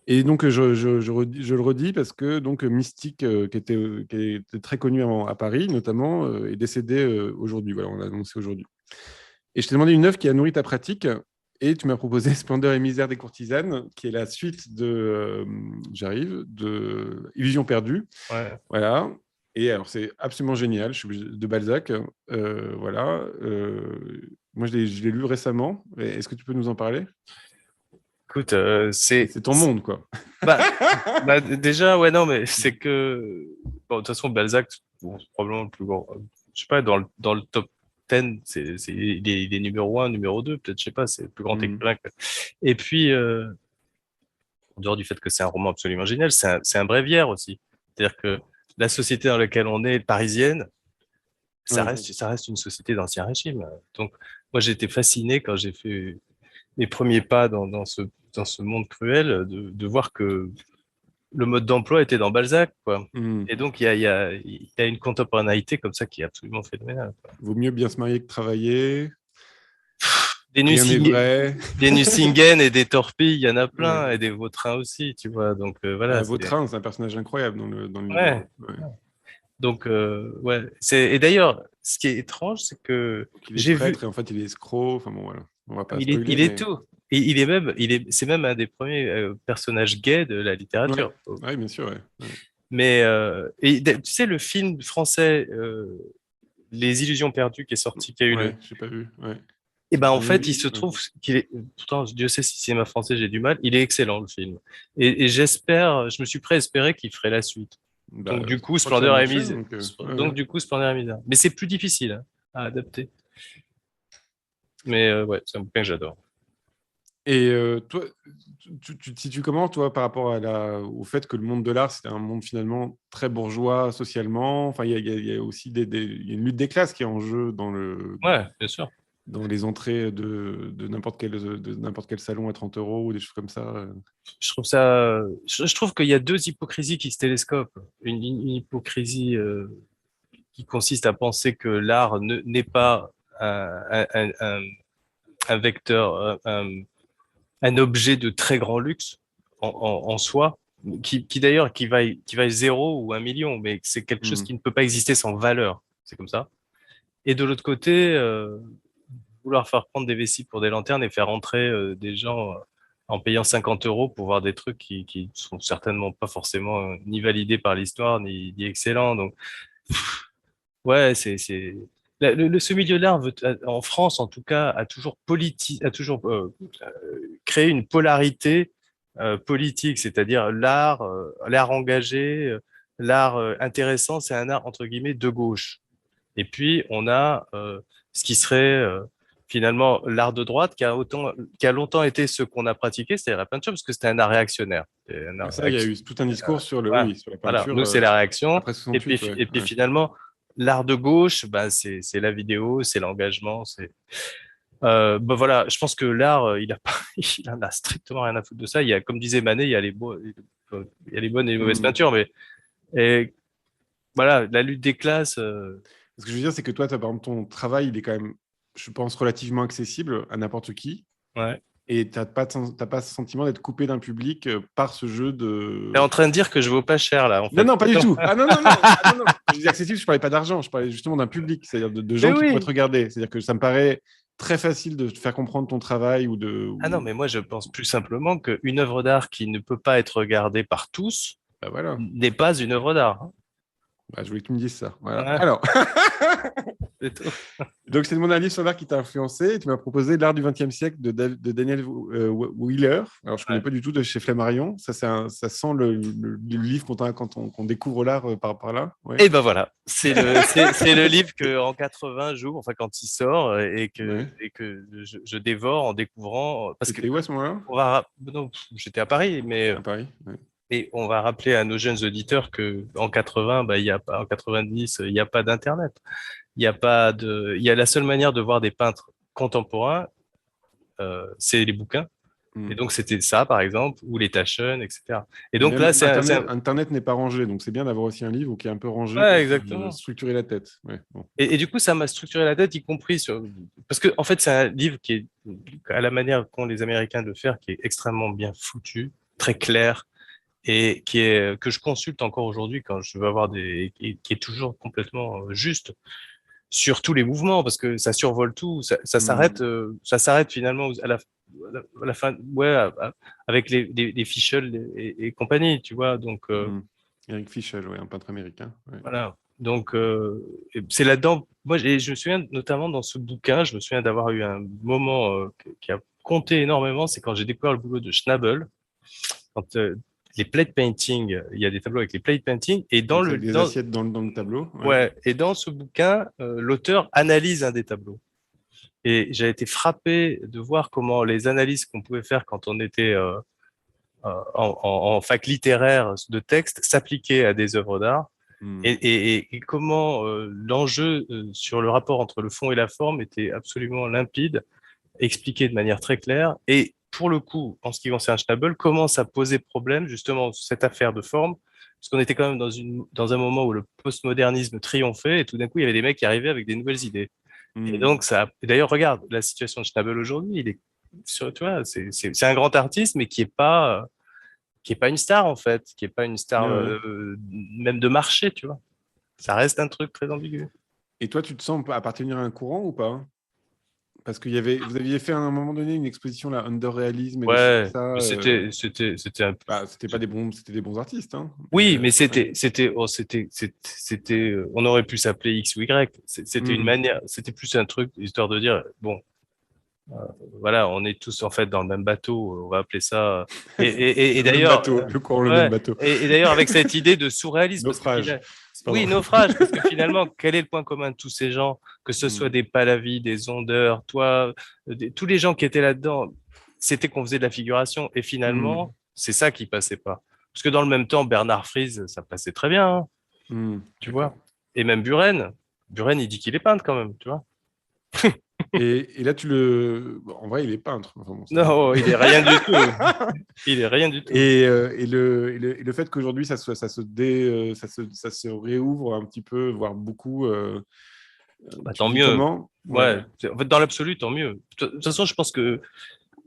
Et donc, je le redis parce que donc, Mystique, qui était très connu à Paris, notamment, est décédé aujourd'hui. Voilà, on l'a annoncé aujourd'hui. Et je t'ai demandé une œuvre qui a nourri ta pratique. Et tu m'as proposé Splendeur et misère des courtisanes, qui est la suite de Illusion perdue. Ouais. Voilà. Et alors, c'est absolument génial. De Balzac. Voilà. Moi, je l'ai lu récemment. Est-ce que tu peux nous en parler? Écoute, C'est ton monde, quoi. bah, déjà, ouais, non, mais c'est que, bon, de toute façon, Balzac, bon, c'est probablement le plus grand, je sais pas, dans le top 10, il est numéro un, numéro 2, peut-être, je sais pas, c'est le plus grand Mhm. écrivain. Et puis, en dehors du fait que c'est un roman absolument génial, c'est un bréviaire aussi. C'est-à-dire que la société dans laquelle on est, parisienne, Ouais. ça reste une société d'ancien régime. Donc, moi, j'ai été fasciné quand j'ai fait mes premiers pas dans ce monde cruel, de voir que le mode d'emploi était dans Balzac, quoi. Mhm. Et donc, il y a une contemporanéité comme ça qui est absolument phénoménale, quoi. Vaut mieux bien se marier que travailler. Des Rien n'est Nucingen, vrai. des Nucingen et des Torpilles, il y en a Ouais. plein, et des Vautrin aussi, tu vois. Donc, voilà, Vautrin, c'est un personnage incroyable dans le livre. ouais. Ouais. Donc, ouais. Et d'ailleurs, ce qui est étrange, c'est que Donc, il est j'ai vu, prêtre et en fait, il est escroc. Enfin bon, voilà. On va pas il spoiler, est mais. tout. Et c'est même un des premiers personnages gays de la Ouais, littérature. ouais, bien sûr, ouais. Ouais. Mais tu sais, le film français Les Illusions perdues qui est sorti, qui a eu le. Ouais, j'ai pas vu. Ouais. Et ben en J'en ai fait, il vu. se Ouais. trouve qu'il est. Pourtant, Dieu sait si cinéma français, j'ai du mal. Il est excellent le film. Et j'espère, je me suis prêt à espérer qu'il ferait la suite. Bah, Donc, du coup, je crois que ça a Splendeur est marché. mise. Donc, Donc, du coup, Splendeur est mise là. Mais c'est plus difficile hein, à adapter. Mais ouais, c'est un bouquin que j'adore. Et toi, tu te situes comment, toi, par rapport au fait que le monde de l'art, c'est un monde finalement très bourgeois socialement. Enfin, il y a aussi il y a une lutte des classes qui est en jeu Ouais, bien sûr. dans les entrées de n'importe quel salon à 30 euros ou des choses comme ça. Je trouve qu'il y a deux hypocrisies qui se télescopent. Une hypocrisie qui consiste à penser que l'art n'est pas un, un, un, un vecteur, un objet de très grand luxe en soi, qui d'ailleurs qui vaille 0 ou 1 million, mais c'est quelque chose Hmm. qui ne peut pas exister sans valeur. C'est comme ça. Et de l'autre côté, vouloir faire prendre des vessies pour des lanternes et faire entrer des gens en payant 50 euros pour voir des trucs qui sont certainement pas forcément ni validés par l'histoire ni excellents. Donc, ouais, ce milieu de l'art en France en tout cas a toujours créé une polarité politique, c'est-à-dire l'art engagé, l'art intéressant, c'est un art entre guillemets de gauche. Et puis, on a ce qui serait finalement l'art de droite qui a longtemps été ce qu'on a pratiqué, c'est-à-dire la peinture, parce que c'était un art réactionnaire. C'était un Ah, art ça, il y a eu tout un discours sur oui, sur la voilà, peinture nous, c'est la réaction. après 68. Ouais, Et puis ouais. finalement, l'art de gauche, bah, c'est la vidéo, c'est l'engagement, c'est. Bah voilà, je pense que l'art, il a pas, il en a strictement rien à foutre de ça. Il y a, comme disait Manet, il y a les bonnes et les mauvaises Hmm. peintures, mais et voilà, la lutte des classes. Ce que je veux dire, c'est que toi, par exemple, ton travail, il est quand même, je pense, relativement accessible à n'importe qui. Ouais. Et tu n'as pas ce sentiment d'être coupé d'un public par ce jeu T'es en de... train de dire que je vaux pas cher là, en Non, fait. non, pas du Attends. tout. Ah non, non, non. Ah, non, non. Je dis accessible, je parlais pas d'argent, je parlais justement d'un public, c'est-à-dire de Mais gens qui pourraient te oui. regarder. C'est-à-dire que ça me paraît très facile de te faire comprendre ton travail ou de... Ah non, mais moi je pense plus simplement qu'une œuvre d'art qui ne peut pas être regardée par tous Bah, voilà. n'est pas une œuvre d'art. Bah, je voulais que tu me dises ça. Voilà. Ouais, Alors, c'est tout. donc c'est mon livre sur l'art qui t'a influencé. Et tu m'as proposé L'art du XXe siècle de Daniel Wheeler. Alors, je ne connais Ouais. pas du tout de chez Flammarion. Ça, ça sent le livre qu'on découvre l'art par là. Ouais. Et ben voilà, c'est le livre que en 80 jours, enfin quand il sort Ouais. et que je dévore en découvrant parce que T'étais où à ce moment-là? non, j'étais à Paris, À Paris. Ouais. mais on va rappeler à nos jeunes auditeurs que en 80, bah il y a pas en 90, il n'y a pas d'internet. Il y a la seule manière de voir des peintres contemporains, c'est les bouquins. Et Hmm. donc, c'était ça, par exemple, ou les Taschen, etc. Et Et donc même là, Internet n'est pas rangé, donc c'est bien d'avoir aussi un livre qui est un peu rangé ouais, pour se exactement. structurer la tête. Ouais, bon. Et du coup, ça m'a structuré la tête, y compris parce que, en fait, c'est un livre qui est, à la manière qu'ont les Américains de le faire, qui est extrêmement bien foutu, très clair, et que je consulte encore aujourd'hui quand je veux avoir et qui est toujours complètement juste sur tous les mouvements parce que ça survole tout, Hmm. ça s'arrête finalement à la fin, ouais, avec les Fischl et compagnie, tu vois. Donc Hmm. Eric Fischl, ouais, un peintre américain. Ouais. voilà. Donc c'est là-dedans. Moi, je me souviens notamment dans ce bouquin, je me souviens d'avoir eu un moment qui a compté énormément, c'est quand j'ai découvert le boulot de Schnabel, quand les plate painting, il y a des tableaux avec les plate painting et Donc c'est avec des assiettes dans le tableau. Ouais. ouais, et dans ce bouquin, l'auteur analyse un des tableaux. Et j'ai été frappé de voir comment les analyses qu'on pouvait faire quand on était en fac littéraire de texte s'appliquaient à des œuvres d'art Hmm. et comment l'enjeu sur le rapport entre le fond et la forme était absolument limpide, expliqué de manière très claire. Et pour le coup, en ce qui concerne Schnabel, comment ça posait problème, justement, cette affaire de forme, parce qu'on était quand même dans un moment où le postmodernisme triomphait et tout d'un coup, il y avait des mecs qui arrivaient avec des nouvelles idées. Et Hmm. donc, et d'ailleurs, regarde, la situation de Schnabel aujourd'hui, il est tu vois, c'est un grand artiste, mais qui est pas une star, en fait, qui est pas une Ouais, star, ouais. même de marché, tu vois. Ça reste un truc très ambigu. Et toi, tu te sens appartenir à un courant ou pas? Parce vous aviez fait à un moment donné une exposition là, Under Réalisme et des choses comme Ouais, ça. mais c'était un Bah, c'était des bons artistes, hein. Mais, oui, mais ouais. on aurait pu s'appeler X ou Y. C'était une Hmm. manière, c'était plus un truc, histoire de dire, bon, Voilà, on est tous en fait dans le même bateau, on va appeler ça. Et Le même d'ailleurs, bateau, le même ouais, bateau. et d'ailleurs avec cette idée de surréalisme, parce que Naufrage. Pardon. oui, naufrage, parce que finalement, quel est le point commun de tous ces gens, que ce soit des Pahlavi, des Ondeurs, toi, tous les gens qui étaient là-dedans, c'était qu'on faisait de la figuration, et Hmm. finalement, c'est ça qui passait pas. Parce que dans le même temps, Bernard Friese, ça passait très bien, hein, tu D'accord. vois. Et même Buren, il dit qu'il est peintre quand même, tu vois. Et là, bon, en vrai, il est peintre. Enfin, bon, Non, il est rien du tout. Il est rien du tout. et le fait qu'aujourd'hui, ça se réouvre un petit peu, voire beaucoup, Bah, tu le tant vis mieux. comment? Ouais. Ouais. En fait, dans l'absolu, tant mieux. De toute façon, je pense que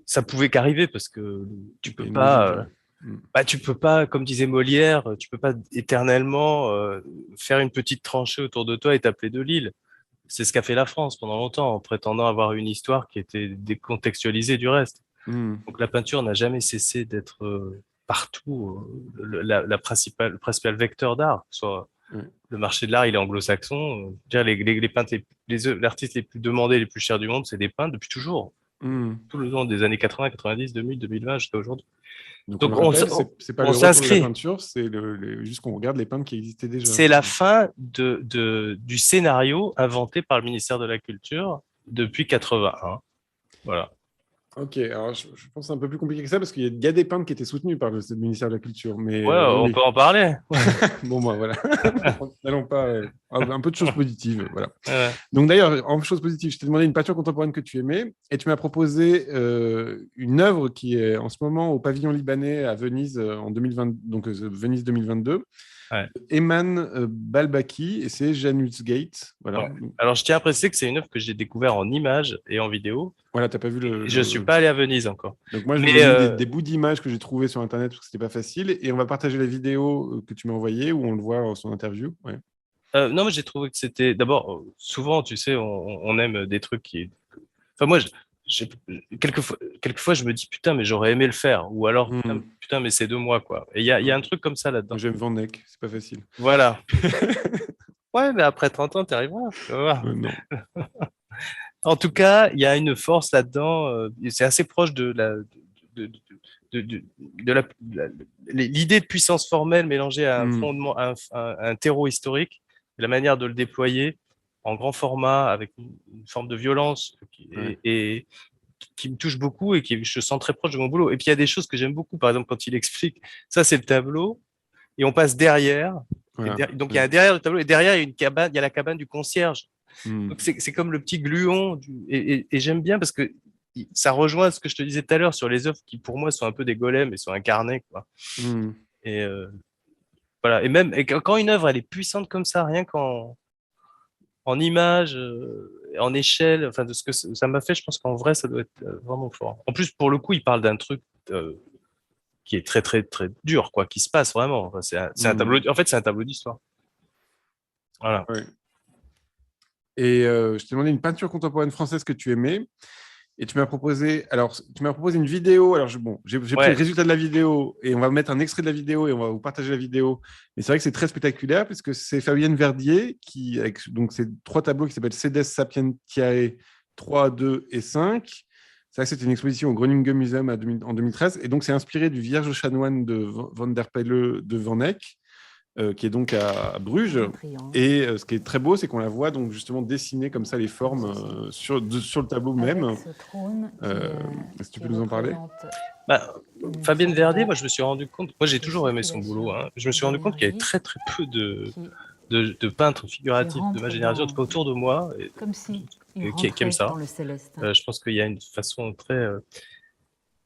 ça pouvait qu'arriver parce que tu Il y peux a une logique. pas, Ouais. Hmm. bah, tu peux pas, comme disait Molière, tu peux pas éternellement faire une petite tranchée autour de toi et t'appeler de Lille. C'est ce qu'a fait la France pendant longtemps, en prétendant avoir une histoire qui était décontextualisée du reste. Hmm. Donc la peinture n'a jamais cessé d'être partout le principal vecteur d'art, que ce soit Ouais. le marché de l'art, il est anglo-saxon. Je veux dire, les peintres, les artistes les plus demandés, les plus chers du monde, c'est des peintres depuis toujours. Hmm. Tout le long des années 80, 90, 2000, 2020 jusqu'à aujourd'hui. Donc, on le Donc, rappelle, c'est pas on le retour de la s'inscrit. peinture, c'est juste qu'on regarde les peintres qui existaient déjà. C'est la fin du scénario inventé par le ministère de la Culture depuis 81. Voilà. Ok, alors je pense que c'est un peu plus compliqué que ça parce qu'il y a des peintres qui étaient soutenus par le ministère de la Culture. Mais Ouais, oui, on peut oui. en parler. Bon, bah voilà. N'allons pas. Un peu de choses positives. Voilà. Ouais. Donc d'ailleurs, en choses positives, je t'ai demandé une peinture contemporaine que tu aimais et tu m'as proposé une œuvre qui est en ce moment au Pavillon Libanais à Venise en 2020, donc Venise 2022. Ouais. Eman Balbaki et c'est Janus Gate. Voilà. Ouais. Alors, je tiens à préciser que c'est une œuvre que j'ai découvert en images et en vidéo. Voilà, t'as pas vu Et je suis pas allé à Venise encore. Donc moi, je vous ai Mais mis des bouts d'images que j'ai trouvées sur Internet parce que c'était pas facile et on va partager la vidéo que tu m'as envoyée où on le voit en son interview. Ouais. non, mais j'ai trouvé que c'était. D'abord, souvent, tu sais, on aime des trucs qui. Enfin, moi, j'ai- quelquefois, je me dis putain, mais j'aurais aimé le faire. Ou alors, Hmm. putain, mais c'est de moi, quoi. Et il y a un truc comme ça Moi, là-dedans. j'aime Van Eyck, c'est pas facile. Voilà. Ouais, mais après 30 ans, t'arriveras. Tu vas voir. Non. En tout cas, il y a une force là-dedans. C'est assez proche de, de, l'idée de puissance formelle mélangée à un Hmm. fondement, un terreau historique, la manière de le déployer en grand format avec une forme de violence Ouais. et qui me touche beaucoup et qui je sens très proche de mon boulot. Et puis il y a des choses que j'aime beaucoup, par exemple quand il explique, ça c'est le tableau et on passe derrière. Voilà. Donc il y a Ouais. un derrière le tableau et derrière il y a une cabane, il y a la cabane du concierge. Hmm. Donc c'est comme le petit gluon et j'aime bien parce que ça rejoint ce que je te disais tout à l'heure sur les œuvres qui pour moi sont un peu des golems et sont incarnées quoi. Hmm. Et voilà et même quand une œuvre elle est puissante comme ça rien en image en échelle enfin de ce que ça m'a fait je pense qu'en vrai ça doit être vraiment fort. En plus pour le coup il parle d'un truc qui est très très très dur quoi qui se passe vraiment. Enfin, c'est un Hmm. tableau en fait c'est un tableau d'histoire. Voilà. Ouais. Et je t'ai demandé une peinture contemporaine française que tu aimais. Et tu m'as proposé une vidéo. Alors, j'ai pris le Ouais. résultat de la vidéo et on va mettre un extrait de la vidéo et on va vous partager la vidéo. Mais c'est vrai que c'est très spectaculaire puisque c'est Fabienne Verdier qui, avec donc ces trois tableaux qui s'appellent Cedes Sapientiae 3, 2 et 5. C'est vrai que c'était une exposition au Groningen Museum en 2013. Et donc, c'est inspiré du Vierge chanoine de Van der Pelle de Van Eyck, qui est donc à Bruges. Et ce qui est très beau, c'est qu'on la voit donc justement dessiner comme ça les formes sur le tableau même. Si tu peux nous en parler. Bah, Fabienne Verdier, moi je me suis rendu compte, moi j'ai toujours aimé son boulot, hein. Je me suis rendu compte qu'il y avait très très peu de peintres figuratifs de ma génération, en tout cas autour de moi, qui aiment ça. Je pense qu'il y a une façon très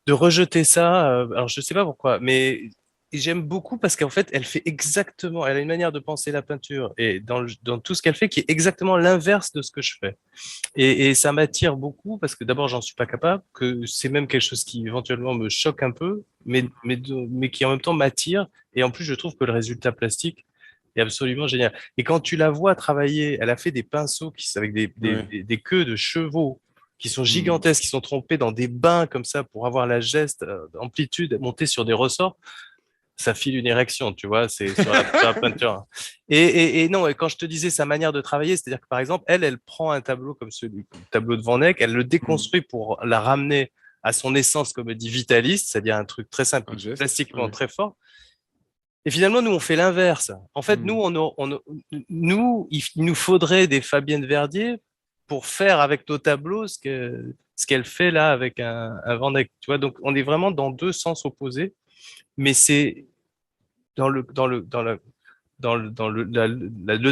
de rejeter ça. Alors je sais pas pourquoi, mais j'aime beaucoup parce qu'en fait elle fait exactement, elle a une manière de penser la peinture et dans tout ce qu'elle fait qui est exactement l'inverse de ce que je fais. Et ça m'attire beaucoup parce que d'abord, j'en suis pas capable, que c'est même quelque chose qui éventuellement me choque un peu, mais qui en même temps m'attire. Et en plus, je trouve que le résultat plastique est absolument génial. Et quand tu la vois travailler, elle a fait des pinceaux avec Ouais. des queues de chevaux qui sont Mm. gigantesques, qui sont trompés dans des bains comme ça pour avoir la geste, amplitude, monter sur des ressorts. ça file une érection, tu vois, c'est sur la peinture. Et non, et quand je te disais sa manière de travailler, c'est-à-dire que par exemple, elle prend un tableau comme celui, le tableau de Van Eyck, elle le Mm. déconstruit pour la ramener à son essence, comme dit vitaliste, c'est-à-dire un truc très simple, Un geste. plastiquement Ouais. très fort. Et finalement, nous, on fait l'inverse. En fait, nous, Mm. nous, il nous faudrait des Fabienne Verdier pour faire avec nos tableaux ce qu'elle fait là avec un Van Eyck. Tu vois, donc on est vraiment dans deux sens opposés, mais c'est dans le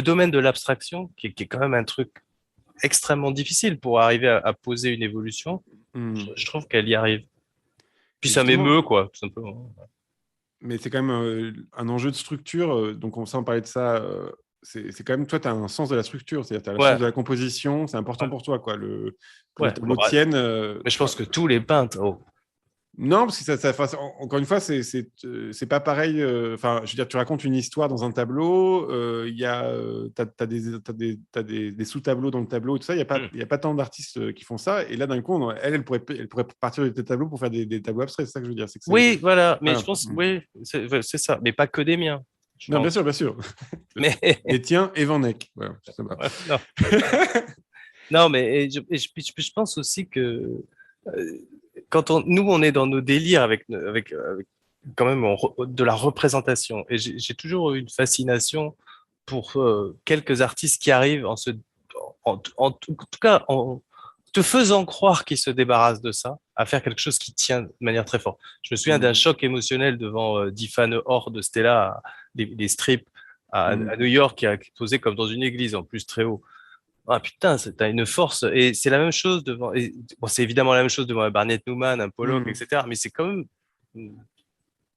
domaine de l'abstraction, qui est quand même un truc extrêmement difficile pour arriver à poser une évolution. Je, Mm. je trouve qu'elle y arrive. Puis Et ça justement, m'émeut, quoi, tout simplement. mais c'est quand même un enjeu de structure. Donc, on s'en parlait de ça. C'est quand même, toi, tu as un sens de la structure, c'est-à-dire tu as le sens Ouais, de la composition. C'est important ouais, pour toi, quoi. Que le ouais. Bon, tableau bah, tienne. mais je pense que tous les peintres, oh, Non, parce que encore une fois, c'est pas pareil. Enfin, je veux dire, tu racontes une histoire dans un tableau, t'as des sous-tableaux dans le tableau, et tout ça. hmm. Il y a pas tant d'artistes qui font ça. Et là, d'un coup, elle pourrait partir de tes tableaux pour faire des tableaux abstraits. C'est ça que je veux dire. C'est que Oui, voilà, mais je voilà. pense, oui, c'est ça, mais pas que des miens, je Non, bien pense. sûr, bien sûr. Mais Les tiens et Van Eyck. Voilà, ça va. non, non, mais je pense aussi que euh, nous, on est dans nos délires avec quand même de la représentation. Et j'ai toujours eu une fascination pour quelques artistes qui arrivent en tout cas, en te faisant croire qu'ils se débarrassent de ça, à faire quelque chose qui tient de manière très forte. Je me souviens d'un Mm, choc émotionnel devant Diffane Or de Stella, des strips à mm, New York, qui a posé comme dans une église, en plus très haut. Ah putain, t'as une force. Et c'est la même chose devant. Bon, c'est évidemment la même chose devant un Barnett Newman, un Pollock, mm. etc. Mais c'est quand même.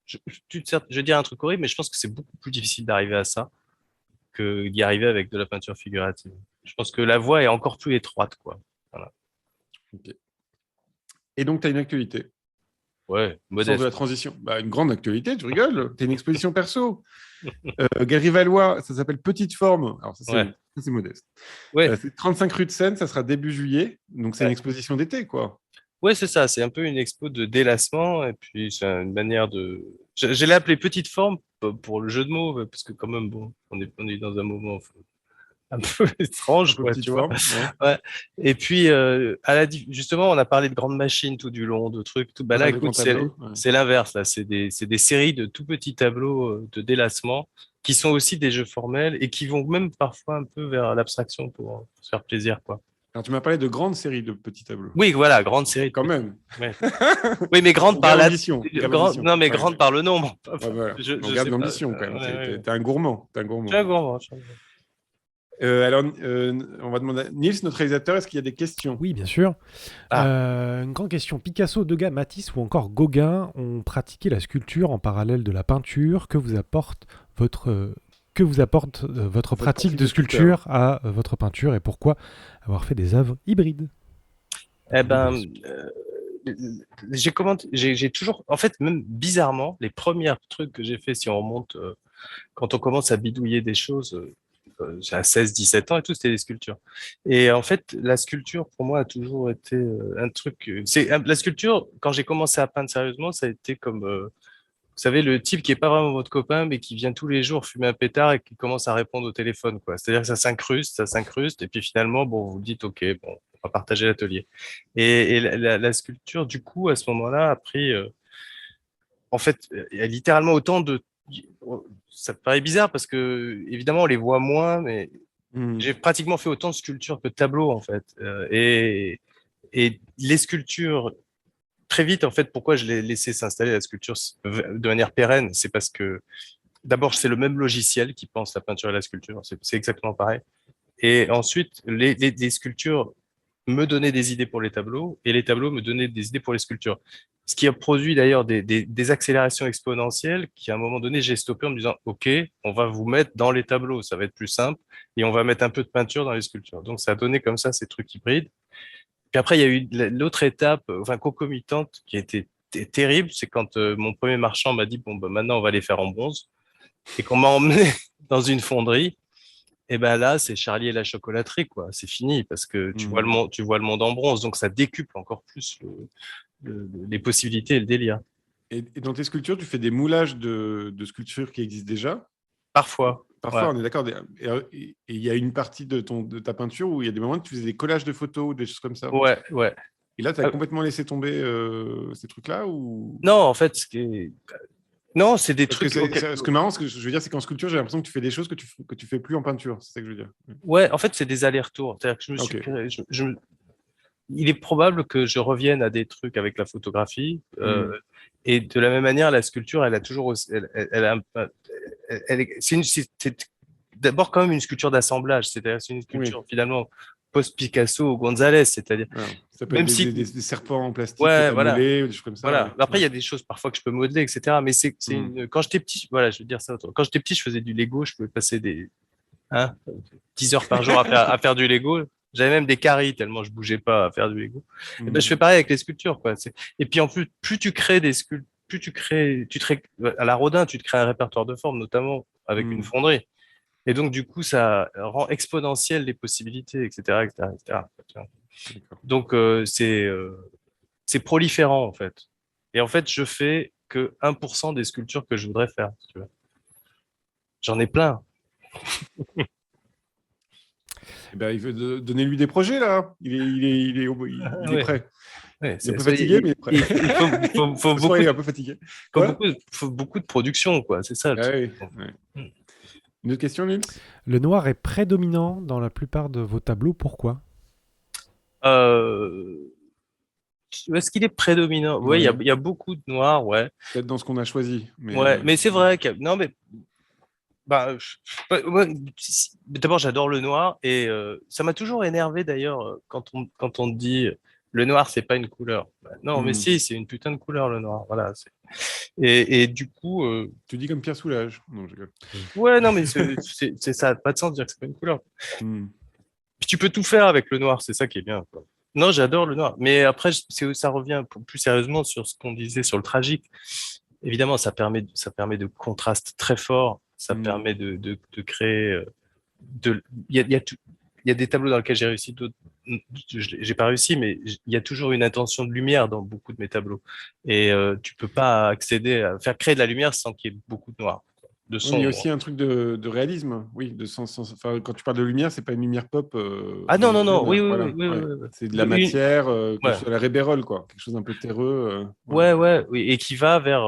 Je vais dire un truc horrible, mais je pense que c'est beaucoup plus difficile d'arriver à ça que d'y arriver avec de la peinture figurative. Je pense que la voie est encore plus étroite, quoi. Voilà. Ok. Et donc, tu as une actualité. Ouais, Sens de la modeste. transition. Bah, une grande actualité, tu rigoles. Tu as une exposition perso. Galerie Valois, ça s'appelle Petite Forme. Alors, ça, Ouais, c'est modeste. ouais, C'est 35 rue de Seine, ça sera début juillet. Donc, c'est une ouais. exposition d'été, quoi. Ouais, c'est ça. C'est un peu une expo de délassement et puis c'est une manière de. Je l'ai appelé petite forme pour le jeu de mots parce que quand même, bon, on est dans un moment un peu Un étrange, peu quoi, petite tu vois. forme, ouais. Ouais. Et puis, justement, on a parlé de grandes machines tout du long, de trucs, tout. Bah Pour là, faire des grands écoute, tableaux. Ouais. c'est l'inverse, là. C'est des séries de tout petits tableaux de délassement qui sont aussi des jeux formels et qui vont même parfois un peu vers l'abstraction pour se faire plaisir, quoi. Alors, tu m'as parlé de grandes séries de petits tableaux. Oui, voilà, grande série de Quand petits. même. Ouais. Oui, mais grande On par garde la, l'ambition. On garde grande, l'ambition. non, mais Ouais. grande par le nombre. Ouais, voilà. On Je garde sais pas. l'ambition, quand même. Ouais, ouais. T'es un gourmand. T'es un Je suis gourmand. un gourmand. Alors, on va demander à Nils, notre réalisateur, est-ce qu'il y a des questions? Oui, bien sûr. Ah, Une grande question. Picasso, Degas, Matisse ou encore Gauguin ont pratiqué la sculpture en parallèle de la peinture. Que vous apporte votre pratique de sculpteur. sculpture à votre peinture et pourquoi avoir fait des œuvres hybrides? eh Double ben, question. j'ai toujours, en fait, même bizarrement, les premiers trucs que j'ai fait, si on remonte, quand on commence à bidouiller des choses, à 16, 17 ans et tout, c'était des sculptures. Et en fait, la sculpture, pour moi, a toujours été un truc. La sculpture, quand j'ai commencé à peindre sérieusement, ça a été comme, vous savez, le type qui est pas vraiment votre copain, mais qui vient tous les jours fumer un pétard et qui commence à répondre au téléphone, quoi. C'est-à-dire que ça s'incruste, et puis finalement, bon, vous dites, OK, bon, on va partager l'atelier. Et la sculpture, du coup, à ce moment-là, a pris, en fait, il y a littéralement autant de. Ça paraît bizarre parce que, évidemment, on les voit moins, mais Hmm. j'ai pratiquement fait autant de sculptures que de tableaux, en fait. Et les sculptures, très vite, en fait, pourquoi je l'ai laissé s'installer la sculpture de manière pérenne, c'est parce que d'abord, c'est le même logiciel qui pense la peinture et la sculpture, c'est exactement pareil. Et ensuite, les sculptures me donnaient des idées pour les tableaux et les tableaux me donnaient des idées pour les sculptures. Ce qui a produit d'ailleurs des accélérations exponentielles qui, à un moment donné, j'ai stoppé en me disant, OK, on va vous mettre dans les tableaux, ça va être plus simple, et on va mettre un peu de peinture dans les sculptures. Donc, ça a donné comme ça ces trucs hybrides. Puis après, il y a eu l'autre étape, enfin concomitante, qui a été terrible, c'est quand mon premier marchand m'a dit, bon, bah, maintenant, on va les faire en bronze, et qu'on m'a emmené dans une fonderie. Et ben là, c'est Charlie et la chocolaterie, quoi. C'est fini parce que Hmm. tu vois le monde en bronze, donc ça décuple encore plus les possibilités et le délire. Et dans tes sculptures, tu fais des moulages de sculptures qui existent déjà? Parfois. Parfois, Ouais. on est d'accord. Et il y a une partie de ta peinture où il y a des moments où tu faisais des collages de photos ou des choses comme ça. Ouais, ouais. Et là, tu as Ah, complètement laissé tomber ces trucs-là ou... non, en fait, non, c'est des Parce que trucs auxquels... ce que marrant, ce que je veux dire, c'est qu'en sculpture, j'ai l'impression que tu fais des choses que tu fais plus en peinture. C'est ça que je veux dire. Ouais, en fait, c'est des allers-retours. C'est-à-dire que je me suis Ok. créé, il est probable que je revienne à des trucs avec la photographie. Et de la même manière, la sculpture, elle a toujours, elle a c'est d'abord quand même une sculpture d'assemblage. C'est-à-dire, c'est une Oui. sculpture finalement post-Picasso ou Gonzalez. C'est-à-dire, Alors, ça peut être même si, des serpents en plastique que ouais, tu as voilà. moulés ou des choses comme ça. Ouais. Voilà. Après, il Ouais. y a des choses parfois que je peux modeler, etc. Mais Hmm. quand j'étais petit, voilà, je veux dire ça. Quand j'étais petit, je faisais du Lego. Je pouvais passer hein, 10 heures par jour à faire du Lego. J'avais même des caries tellement je bougeais pas à faire du Lego. Et ben, je fais pareil avec les sculptures, quoi. Et puis en plus tu crées des sculptures, à la Rodin, tu te crées un répertoire de formes, notamment avec une Hmm. fonderie. Et donc, du coup, ça rend exponentiel les possibilités, etc., etc., etc. D'accord. Donc, c'est proliférant, en fait. Et en fait, je fais que 1% des sculptures que je voudrais faire, si tu veux. J'en ai plein. Eh ben, il veut donner-lui des projets, là. Il est Ouais. prêt. Ouais, Il est un peu fatigué, mais il est prêt. faut Ce soir, beaucoup il de, est un peu fatigué. Quoi? faut beaucoup de production, quoi. C'est ça le Ah truc. oui. Ouais. Une autre question, Nils? Le noir est prédominant dans la plupart de vos tableaux. Pourquoi? Euh, Est-ce qu'il est prédominant? Oui, Ouais. il y a beaucoup de noirs, ouais. Peut-être dans ce qu'on a choisi. Ouais, mais c'est vrai que, non, mais, bah, ouais, d'abord, j'adore le noir et ça m'a toujours énervé d'ailleurs quand on dit le noir, c'est pas une couleur. Bah, non, mais Hmm. si, c'est une putain de couleur, le noir. Voilà. Et du coup, Tu dis comme Pierre Soulages. Non, je rigole. ouais, non, mais ça n'a pas de sens de dire que c'est pas une couleur. Hmm. Puis tu peux tout faire avec le noir, c'est ça qui est bien, quoi. Non, j'adore le noir. Mais après, ça revient plus sérieusement sur ce qu'on disait sur le tragique. Évidemment, ça permet de contrastes très forts. Ça Hmm. permet de créer. Il y a il y a des tableaux dans lesquels j'ai réussi, d'autres, j'ai pas réussi, mais il y a toujours une intention de lumière dans beaucoup de mes tableaux. Et tu peux pas accéder à faire créer de la lumière sans qu'il y ait beaucoup de noir, de Oui, mais il y a sombre. aussi un truc de réalisme. Oui, enfin, quand tu parles de lumière, c'est pas une lumière pop Ah non, non, non, hollywoodienne. oui, oui, oui, Voilà. oui, Ouais. oui, oui. C'est de la Une- matière, que ce ouais. soit la rébérole, quoi. Quelque chose d'un peu terreux. Ouais. Ouais, ouais, oui, et qui va vers,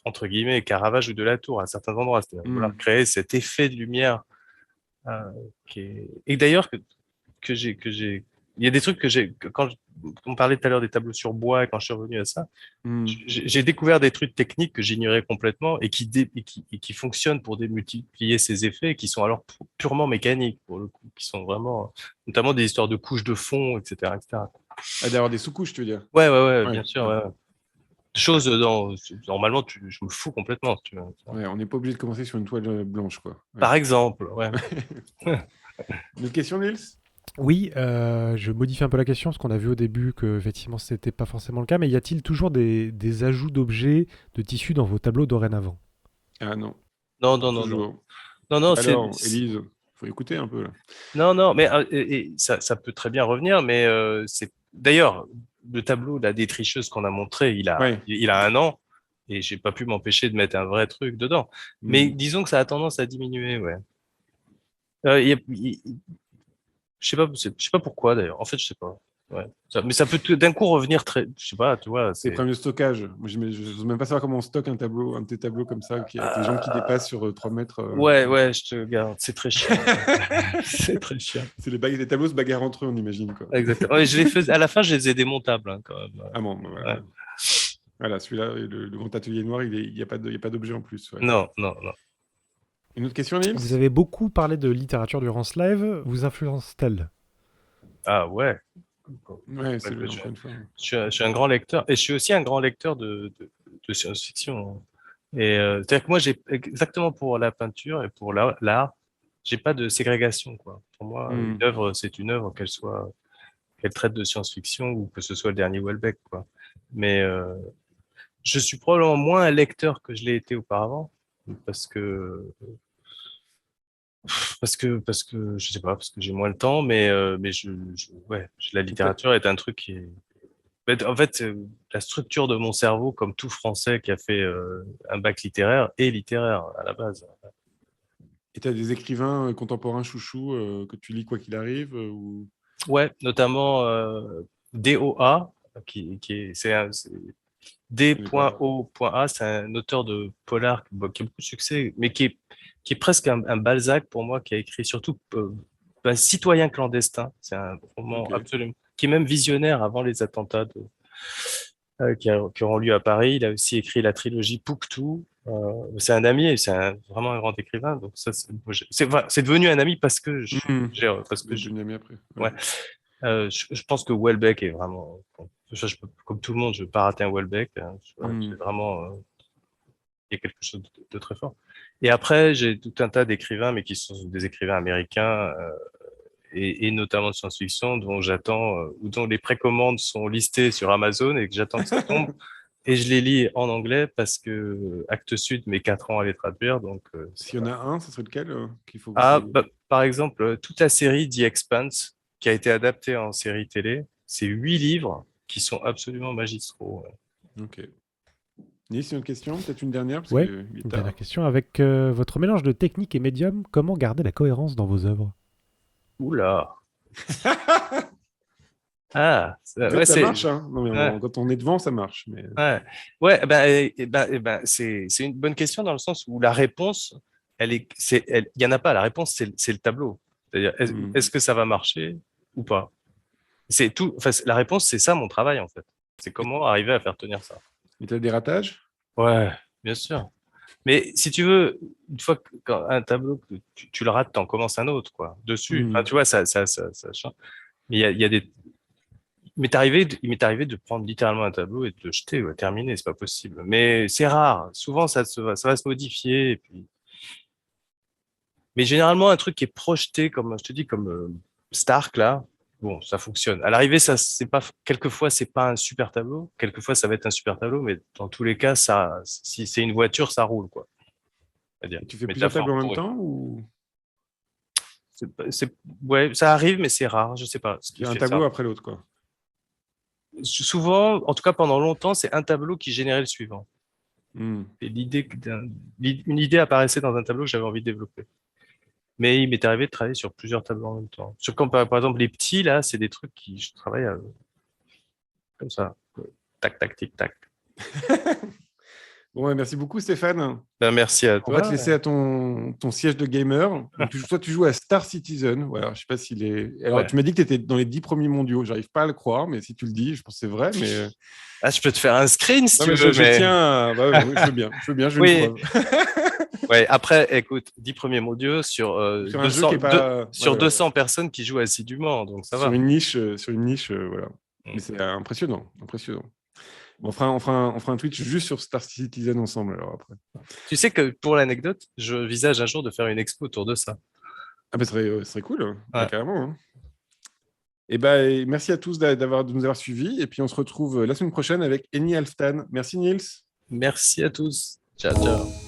entre guillemets, Caravage ou de la Tour à certains endroits, c'est-à-dire vouloir Hmm. créer cet effet de lumière et d'ailleurs il y a des trucs on parlait tout à l'heure des tableaux sur bois, et quand je suis revenu à ça, Hmm. j'ai découvert des trucs techniques que j'ignorais complètement et qui fonctionnent pour démultiplier ces effets, et qui sont alors purement mécaniques pour le coup, qui sont vraiment, notamment des histoires de couches de fond, etc., etc. Ah, d'avoir des sous-couches, tu veux dire. Ouais, ouais, ouais, Ouais, bien sûr, ouais. ouais. Chose dont, normalement, je me fous complètement, si tu veux. Ouais, on n'est pas obligé de commencer sur une toile blanche, quoi. Ouais. Par exemple, ouais. Une autre question, Nils? Oui, je modifie un peu la question parce qu'on a vu au début que effectivement c'était pas forcément le cas, mais y a-t-il toujours des ajouts d'objets, de tissus dans vos tableaux dorénavant? Ah non, Non, pas non, non, non. toujours. Non, non, Alors, Élise, faut écouter un peu, là. non, non, mais et ça peut très bien revenir, mais d'ailleurs, le tableau, la détricheuse qu'on a montré, Ouais. il a 1 an, et j'ai pas pu m'empêcher de mettre un vrai truc dedans. Mais Hmm. disons que ça a tendance à diminuer, ouais. Il y a- il- je sais pas pourquoi d'ailleurs. En fait, je sais pas. Ouais. Mais ça peut d'un coup revenir très, je sais pas, tu vois, C'est des problèmes de stockage. Moi, je n'ose même pas savoir comment on stocke un tableau, un de tes tableaux comme ça, avec les jambes qui dépassent sur 3 mètres. Ouais, ouais, je te garde. C'est très chiant. C'est très chiant. C'est les tableaux se bagarrent entre eux, on imagine, quoi. Exactement. Ouais, à la fin, je les ai démontables, hein, quand même. Ah bon, bah Ouais. voilà. Voilà, celui-là, le grand atelier noir, il n'y a pas d'objet en plus. Ouais. Non, non, non. Une autre question, Nils? Vous avez beaucoup parlé de littérature durant ce live, vous influence-t-elle? Ah ouais. Ouais, Ouais, encore une fois. je suis un grand lecteur et je suis aussi un grand lecteur de science-fiction. Et c'est-à-dire que moi, j'ai exactement pour la peinture et pour l'art, j'ai pas de ségrégation, quoi. Pour moi, une Hmm. œuvre, c'est une œuvre, qu'elle traite de science-fiction ou que ce soit le dernier Houellebecq, quoi. Mais je suis probablement moins un lecteur que je l'ai été auparavant parce que parce que je sais pas, parce que j'ai moins le temps, mais ouais, la C'est peut-être littérature est un truc qui est En fait, la structure de mon cerveau, comme tout Français qui a fait un bac littéraire, est littéraire à la base. Et tu as des écrivains contemporains chouchous que tu lis quoi qu'il arrive ou... Ouais, notamment DOA, c'est Je connais pas. D.O.A, c'est un auteur de polar qui a beaucoup de succès, mais qui est presque un Balzac pour moi, qui a écrit surtout Citoyen clandestin. C'est un roman Ok. absolument, qui est même visionnaire avant les attentats qui auront lieu à Paris. Il a aussi écrit la trilogie Pouctou. C'est un ami et vraiment un grand écrivain. Donc ça, c'est devenu un ami parce que parce Vous que êtes devenus amis après. Ouais. ouais. Je pense que Houellebecq est vraiment, comme tout le monde, je ne veux pas rater un Houellebecq. Hein. C'est vraiment, il y a quelque chose de très fort. Et après, j'ai tout un tas d'écrivains, mais qui sont des écrivains américains et notamment de science-fiction, dont j'attends, ou dont les précommandes sont listées sur Amazon et que j'attends que ça tombe. Et je les lis en anglais parce que Actes Sud met 4 ans à les traduire. Donc, S'il y en a un, ce serait lequel qu'il faut que ah, vous... par exemple, toute la série The Expanse, qui a été adaptée en série télé, c'est 8 livres qui sont absolument magistraux. Ok. Nice, une autre question? Peut-être une dernière, parce Ouais, qu'il est une tard. dernière question. Avec votre mélange de technique et médium, comment garder la cohérence dans vos œuvres? Oula. Ah, En fait, ouais, ça marche, hein. Non, mais ouais, quand on est devant, ça marche. Mais... ouais. Ouais, c'est une bonne question dans le sens où la réponse, il y en a pas. La réponse, c'est le tableau. C'est-à-dire, est-ce que ça va marcher ou pas? C'est tout. Enfin, la réponse, c'est ça mon travail en fait. C'est comment arriver à faire tenir ça. Mais tu as des ratages? Ouais, bien sûr. Mais si tu veux, une fois que quand un tableau que tu le rates, t'en commences un autre, quoi, dessus. Enfin, tu vois, ça change. Mais il y a des. Il m'est arrivé de prendre littéralement un tableau et de le jeter, ouais, terminé, c'est pas possible. Mais c'est rare. Souvent, ça va se modifier. Et puis... Mais généralement, un truc qui est projeté, comme je te dis, comme Stark, là, bon, ça fonctionne. À l'arrivée, quelquefois, c'est pas un super tableau. Quelquefois, ça va être un super tableau, mais dans tous les cas, si c'est une voiture, ça roule, quoi. C'est-à-dire, Et tu fais plusieurs tableaux métaphore en même pourrie. temps ou Ouais, ça arrive, mais c'est rare. Je sais pas ce qui un fait tableau ça. après l'autre, quoi? Souvent, en tout cas pendant longtemps, c'est un tableau qui générait le suivant. Hmm. Et une idée apparaissait dans un tableau que j'avais envie de développer. Mais il m'est arrivé de travailler sur plusieurs tableaux en même temps. Par exemple, les petits, là, c'est des trucs qui, je travaille comme ça. Tac, tac, tic, tac. Bon, ouais, merci beaucoup, Stéphane. Ben, merci à On va te toi. laisser à ton siège de gamer. Donc, toi, tu joues à Star Citizen. Voilà, je sais pas s'il est. Alors, Ouais. tu m'as dit que tu étais dans les 10 premiers mondiaux. J'arrive pas à le croire, mais si tu le dis, je pense que c'est vrai. Mais Ah, je peux te faire un screen si non, tu mais veux, je mais tiens. Bah, oui, je veux une oui. preuve. Ouais. Après, écoute, 10 premiers mondiaux sur Sur un jeu qui est pas. Ouais, sur voilà, 200 personnes qui jouent assidûment, donc ça sur va. une niche, voilà. Mm. Mais c'est impressionnant, impressionnant. Bon, on fera un Twitch juste sur Star Citizen ensemble alors après. Tu sais que pour l'anecdote, je visage un jour de faire une expo autour de ça. Ah bah, ce serait cool, hein. Bah, Ouais. carrément, hein. Et ben merci à tous de nous avoir suivis. Et puis on se retrouve la semaine prochaine avec Eni Alftan. Merci Niels. Merci à tous. Ciao, ciao.